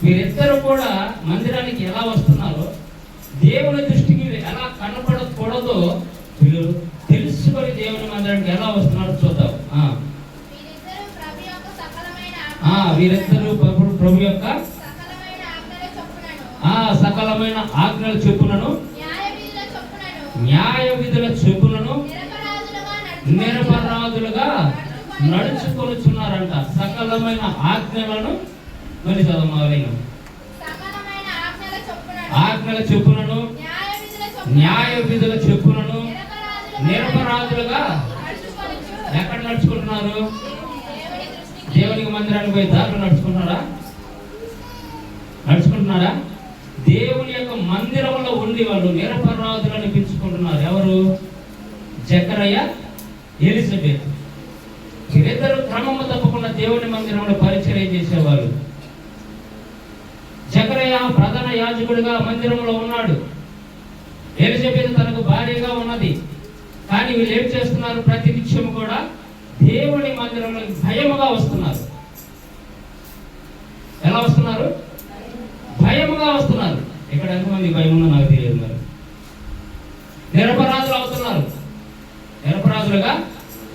వీరిద్దరు కూడా మందిరానికి ఎలా వస్తున్నారో, దేవుని దృష్టికి ఎలా కనపడకూడదో వీళ్ళు తెలుసుకొని దేవుని మందిరానికి ఎలా వస్తున్నారో చూద్దాం. వీరిద్దరు ప్రభు యొక్క సకలమైన ఆజ్ఞల చొప్పునను న్యాయ విధుల చొప్పునను నిరపరాధులుగా నడుచుకొనుచున్నారంట. సకలమైన ఆజ్ఞలను మరి చదవలేను. ఆజ్ఞల చొప్పునను న్యాయ విధుల చొప్పునను నిరపరాధులుగా ఎక్కడ నడుచుకుంటున్నారు? దేవునికి మందిరానికి పోయి దారిలో నడుచుకుంటున్నారా? దేవుని యొక్క మందిరంలో ఉండి వాళ్ళు నిరపరాధులను పిలుచుకుంటున్నారు. ఎవరు? జకరయ్య, ఎలిజబెత్. వీరిద్దరు క్రమము తప్పకుండా దేవుని మందిరంలో పరిచర్య చేసేవాళ్ళు. జకరయ్య ప్రధాన యాజకుడిగా మందిరంలో ఉన్నాడు. ఎలిజబెత్ తనకు భార్యగా ఉన్నది. కానీ వీళ్ళు ఏం చేస్తున్నారు? ప్రతి నిత్యం కూడా దేవుని మందిరంలో భయముగా వస్తున్నారు. ఎలా వస్తున్నారు? భయముగా వస్తున్నారు. ఇక్కడ ఎంతమంది భయం ఉందో నాకు తెలియదు. మరి నిరపరాధులు అవుతున్నారు, నిరపరాధులుగా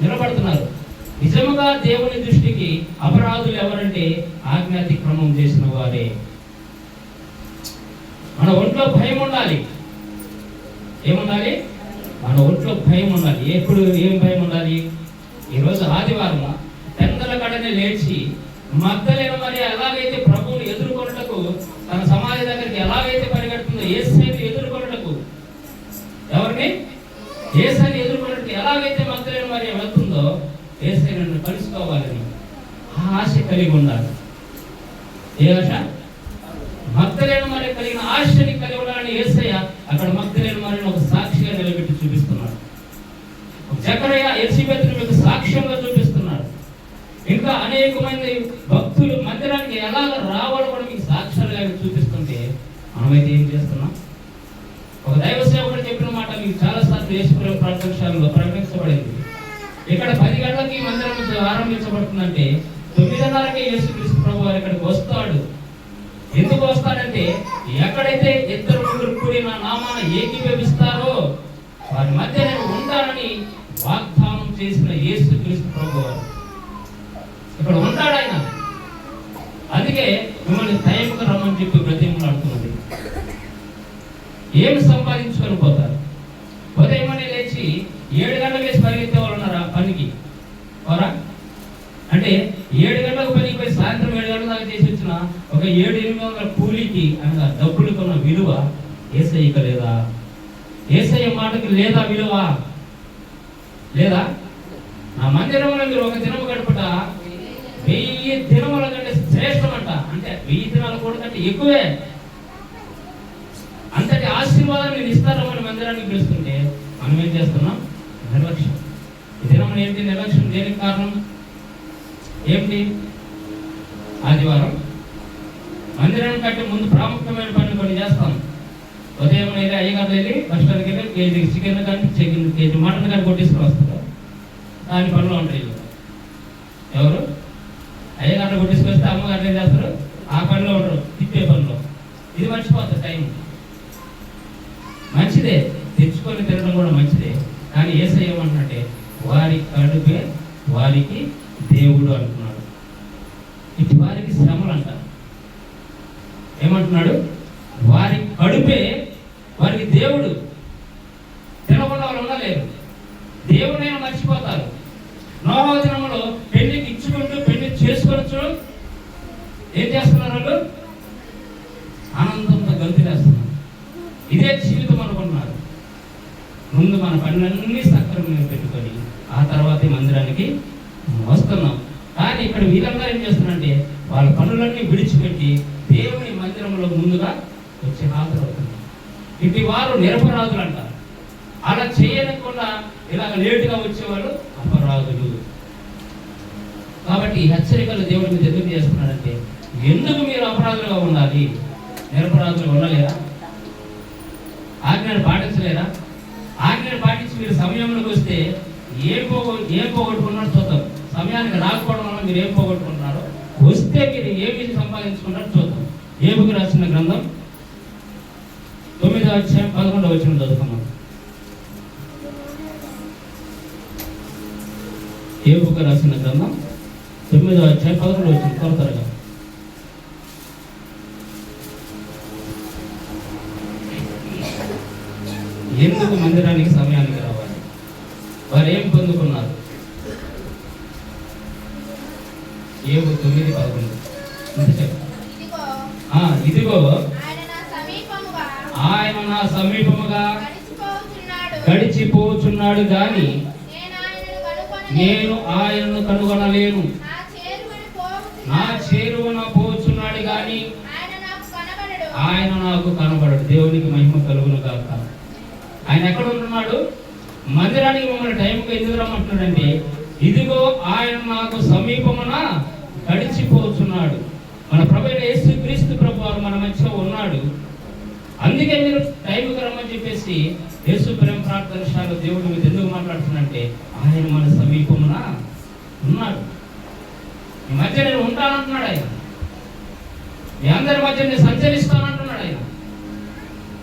నిలబడుతున్నారు. నిజముగా దేవుని దృష్టికి అపరాధులు ఎవరంటే ఆజ్ఞాతిక్రమం చేసిన వారే. మన ఒంట్లో భయం ఉండాలి. ఏముండాలి? మన ఒంట్లో భయం ఉండాలి. ఎప్పుడు ఏం భయం ఉండాలి? ఈరోజు ఆదివారం పెందల కడనే లేచి మగ్దలేన మరి ఎలాగైతే ప్రభువుని ఎదుర్కొనుటకు తన సమాధి దగ్గరికి ఎలాగైతే పరిగెడుతుందో, యేసుని ఎదుర్కొనుటకు, ఎవరిని? యేసుని ఎదుర్కొనుటకు ఎలాగైతే మగ్దలేన మరి వెళ్తుందో, యేసుని కలుసుకోవాలని ఆ ఆశ కలిగి ఉండాలి. ఏ ఆశ? మగ్దలేన మరి కలిగిన ఆశని కలిగి ఉండాలని యేసయ్య అక్కడ మగ్దలేన మరి ఒక సాక్షిగా నిలబెట్టి చూపిస్తున్నాడు. జకరయ్య ఎలిజబెత్ను మీకు సాక్ష్యంగా చూపిస్తున్నాడు. ఇంకా అనేక మంది భక్తులు మందిరానికి ఎలా రావాలో కూడా మీకు సాక్ష్యాలుగా చూపిస్తుంటే మనమైతే ఏం చేస్తున్నాం? ఒక దైవ సేవకుడు చెప్పిన మాట మీకు చాలా సార్లు యేసు ప్రార్థనశాలలో ప్రకటించబడింది. ఇక్కడ 10 గంటలకి మందిరం ఆరంభించబడుతుందంటే 9:30కే యేసుక్రీస్తు ప్రభు వారు ఇక్కడికి వస్తాడు. ఎందుకు వస్తాడంటే ఎక్కడైతే ఇద్దరు ముగ్గురు కూడి నా నామాన ఏకీభవిస్తారో వారి మధ్య నేను ఉంటానని వాగ్దానం చేసిన యేసుక్రీస్తు ప్రభు వారు ఇక్కడ ఉంటాడు. ఆయన అందుకే మిమ్మల్ని టైంకి రమ్మని చెప్పి బ్రతిమలాడుతున్నది. ఏమి సంపాదించుకొని పోతారు? ఉదయమని లేచి 7 గంటలకు వేసి పరిగెత్తే వాళ్ళు ఉన్నారా పనికి? పోరా? అంటే 7 గంటలకు పనికి పోయి సాయంత్రం 7 గంటల దాకా చేసి వచ్చిన ఒక 700-800 కూలీకి అనగా డబ్బులకు ఉన్న విలువ యేసయ్యకి లేదా? యేసయ్య మాటకి లేదా విలువ? లేదా? నా మందిరంలో మీరు ఒక దినం గడుపుట 1000 దినముల కంటే శ్రేష్టం అంట. అంటే 1000 దినాల కూడా కంటే ఎక్కువే. అంతటి ఆశీర్వాదం నేను ఇస్తారని మందిరానికి పిలుస్తుంటే మనం ఏం చేస్తున్నాం? నిర్లక్ష్యం. ఈ దినం ఏంటి నిర్లక్ష్యం? దేనికి కారణం ఏమిటి? ఆదివారం మందిరానికి కంటే ముందు ప్రాముఖ్యమైన పనులు కొన్ని చేస్తాం. ఉదయం అయితే అయ్యగారు వెళ్ళి బస్ స్టాండ్కి వెళ్ళి కేజీ చికెన్ కానీ కేజీ మటన్ కానీ కొట్టించుకొని వస్తారు. దాని పనులు ఉంటాయి. ఎవరు? అయ్యగారు కొట్టించుకొస్తే అమ్మగారు ఏం చేస్తారు? ఆ పనిలో ఉండరు, తిప్పే పనిలో. ఇది మర్చిపోతారు టైం. మంచిదే, తెచ్చుకొని తినడం కూడా మంచిదే. కానీ యేసయ్య ఏమంటున్నాడంటే వారి కడుపే వారికి దేవుడు అంటున్నాడు. ఇటు వారికి శ్రమలు అంటారు. ఏమంటున్నాడు? వారి కడుపే వారికి దేవుడు. తినకుండా వాళ్ళు ఉండలేరు. దేవుడైనా మర్చిపోతారు. నోవహు దినములో పెళ్లికి ఇచ్చుకుంటూ పెళ్లి చేసుకోవచ్చు. ఏం చేస్తున్నారు వాళ్ళు? ఆనందంతో గంతులేస్తున్నారు. ఇదే జీవితం అనుకున్నారు. ముందు మన పనులన్నీ సక్రమంగా పెట్టుకొని ఆ తర్వాతే మందిరానికి వస్తున్నాం. కానీ ఇక్కడ వీళ్ళందరూ ఏం చేస్తున్నారంటే వాళ్ళ పనులన్నీ విడిచిపెట్టి దేవుని మందిరంలో ముందుగా వచ్చి హాజరవుతున్నారు. ఇటు వారు నిరపరాధులు అంటారు. అలా చేయకుండా ఇలాగ లేటుగా వచ్చేవాళ్ళు అపరాధులు. కాబట్టి ఈ హెచ్చరికలు దేవుడి మీద ఎందుకు చేస్తున్నాడంటే, ఎందుకు మీరు అపరాధులుగా ఉండాలి? నిరపరాధులుగా ఉండలేరా? ఆజ్ఞను పాటించలేరా? ఆజ్ఞను పాటించి మీరు సమయంలోకి వస్తే ఏం పోగొట్టుకున్నారో చూద్దాం. సమయానికి రాకపోవడం వల్ల మీరు ఏం పోగొట్టుకుంటున్నారో, వస్తే మీరు ఏమి సంపాదించుకున్నారో చూద్దాం. ఏబుకు రాసిన గ్రంథం 9వ అధ్యాయం 11వ వచనం చదువుకున్నాం. ఏబుకు రాసిన గ్రంథం 9వ అధ్యాయం 11వ వచనం త్వరగా. ఎందుకు మందిరానికి సమయానికి రావాలి? వారు ఏం పొందుకున్నారు? ఏబు 9:11 ఇదిగో ఆయన నా సమీపముగా గడిచిపోచున్నాడు గాని నేను ఆయనను కనుగొనలేను. నా చేరువన పోచున్నాడు గాని ఆయన నాకు కనబడడు. దేవునికి మహిమ కలుగును గాక. ఆయన ఎక్కడ ఉంటున్నాడు? మందిరానికి మమ్మల్ని టైంకి ఎందుకు రమ్మంటున్నాడంటే, ఇదిగో ఆయన నాకు సమీపమున గడిచిపోతున్నాడు. మన ప్రభువైన యేసుక్రీస్తు ప్రభు వారు మన మధ్య ఉన్నాడు. అందుకే మీరు టైంకి రమ్మని చెప్పేసి యేసు ప్రేమ ప్రార్థనశాల దేవుడి మీద ఎందుకు మాట్లాడుతున్నాడంటే, ఆయన మన సమీపమున ఉన్నాడు. ఈ మధ్య నేను ఉంటానంటున్నాడు ఆయన. మీ అందరి మధ్య నేను సంచరిస్తానంటున్నాడు ఆయన.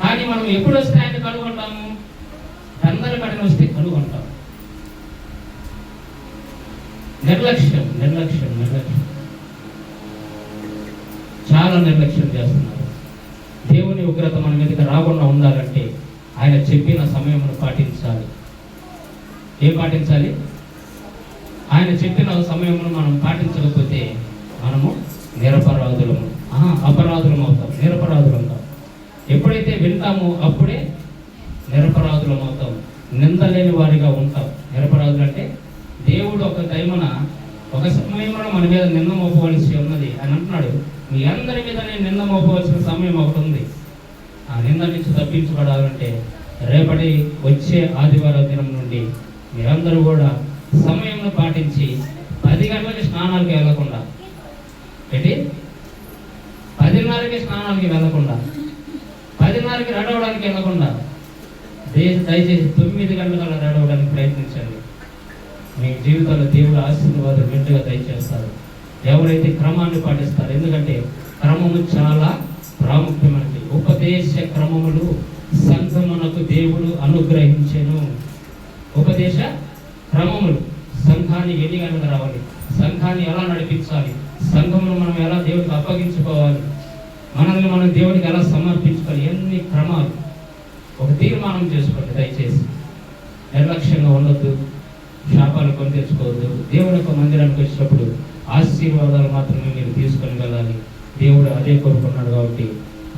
కానీ మనం ఎప్పుడు వస్తే ఆయన కనుగొంటాము? అందరి కడిని వస్తే కనుగొంటాం. నిర్లక్ష్యం చాలా నిర్లక్ష్యం చేస్తున్నారు. దేవుని ఉగ్రత మన మీదకి రాకుండా ఉండాలంటే ఆయన చెప్పిన సమయమును పాటించాలి. ఏం పాటించాలి? ఆయన చెప్పిన సమయమును మనం పాటించకపోతే మనము నిరపరాధులము, అపరాధులం అవుతాం, నిరపరాధులం అవుతాం. ఎప్పుడైతే వింటామో అప్పుడే నిరపరాధులం అవుతాం, నిందలేని వారిగా ఉంటాం. నిరపరాధులు అంటే దేవుడు ఒక టైమున ఒక సమయంలో మన మీద నింద మోపవలసి ఉన్నది అని అంటున్నాడు. మీ అందరి మీద నేను నింద మోపవలసిన సమయం ఒకటి ఉంది. ఆ నింద నుంచి తప్పించబడాలంటే రేపటి వచ్చే ఆదివారం దినం నుండి మీరందరూ కూడా సమయంను పాటించి 10 గంటలకి స్నానాలకి వెళ్ళకుండా, 10:30కి స్నానాలకి వెళ్ళకుండా, 10:30కి రెడీ అవ్వడానికి వెళ్ళకుండా దయచేసి 9 గంటల రెడీ అవ్వడానికి ప్రయత్నించండి. మీ జీవితంలో దేవుడు ఆశీర్వాదం మెండుగా దయచేస్తారు ఎవరైతే క్రమాన్ని పాటిస్తారు. ఎందుకంటే క్రమము చాలా ప్రాముఖ్యమైనది. ఉపదేశ క్రమములు సంఘమునకు దేవుడు అనుగ్రహించెను. ఉపదేశ క్రమములు సంఘాన్ని ఎన్ని గంటలకు రావాలి, సంఘాన్ని ఎలా నడిపించాలి, సంఘమును మనం ఎలా దేవుడికి అప్పగించుకోవాలి, మనల్ని మనం దేవుడికి ఎలా సమర్పించుకోవాలి, ఎన్ని క్రమాలు. ఒక తీర్మానం చేసుకోండి దయచేసి. నిర్లక్ష్యంగా ఉండొద్దు, శాపాలు కొని తెచ్చుకోవద్దు. దేవుడి యొక్క మందిరానికి వచ్చినప్పుడు ఆశీర్వాదాలు మాత్రమే మీరు తీసుకొని వెళ్ళాలి. దేవుడు అదే కోరుకున్నాడు. కాబట్టి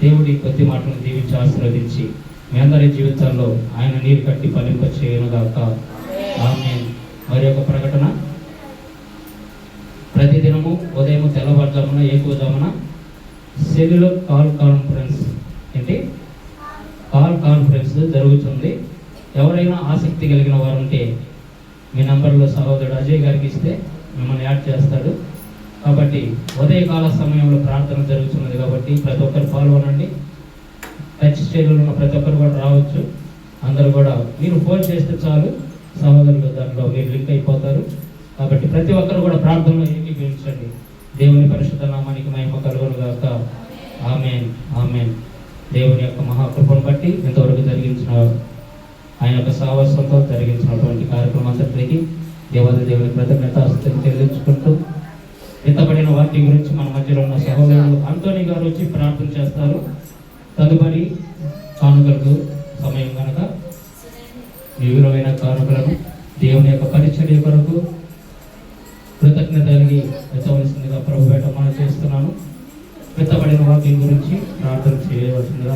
దేవుడి కొద్ది మాటలను దీవించి ఆశీర్వదించి మీ అందరి జీవితాల్లో ఆయన నీరు కట్టి ఫలింప చేయనుగాక. ఆమేన్. మరి ఒక ప్రకటన, ప్రతిదినము ఉదయం తెల్లవారుజామున ఏకోజామున సెల్యులో కాల్ కాన్ఫరెన్స్ జరుగుతుంది. ఎవరైనా ఆసక్తి కలిగిన వారు ఉంటే మీ నంబర్లో సహోదరుడు అజయ్ గారికి ఇస్తే మిమ్మల్ని యాడ్ చేస్తాడు. కాబట్టి ఉదయకాల సమయంలో ప్రార్థన జరుగుతున్నది కాబట్టి ప్రతి ఒక్కరు పాల్గొనండి. టచ్ స్టేజ్లో ఉన్న ప్రతి ఒక్కరు కూడా రావచ్చు. అందరూ కూడా మీరు ఫోన్ చేస్తే చాలు, సహోదరులు దాంట్లో మీరు లింక్ అయిపోతారు. కాబట్టి ప్రతి ఒక్కరు కూడా ప్రార్థనలో ఏకీభవించండి. దేవుని పరిశుద్ధ నామానికి మహిమ కలుగును గాక. ఆమేన్, ఆమేన్. దేవుని యొక్క మహాకృపను బట్టి ఇంతవరకు జరిగించిన ఆయన యొక్క సాహసంతో జరిగించినటువంటి కార్యక్రమం అంతటికి దేవుని కృతజ్ఞతాస్తుతులు చెల్లించుకుంటూ ఎత్తబడిన వాటి గురించి మన మధ్యలో ఉన్న సహోదరుడు అంటోనీ గారు వచ్చి ప్రార్థన చేస్తారు. తదుపరి కానుకలకు సమయం కనుక విలువైన కానుకలను దేవుని యొక్క పరిచర్య కొరకు కృతజ్ఞత కలిగి ఎత్తవలసిందిగా ప్రభు పేట మనం చేస్తున్నాను. ఎత్తబడిన వాటి గురించి ప్రార్థన చేయవలసిందిగా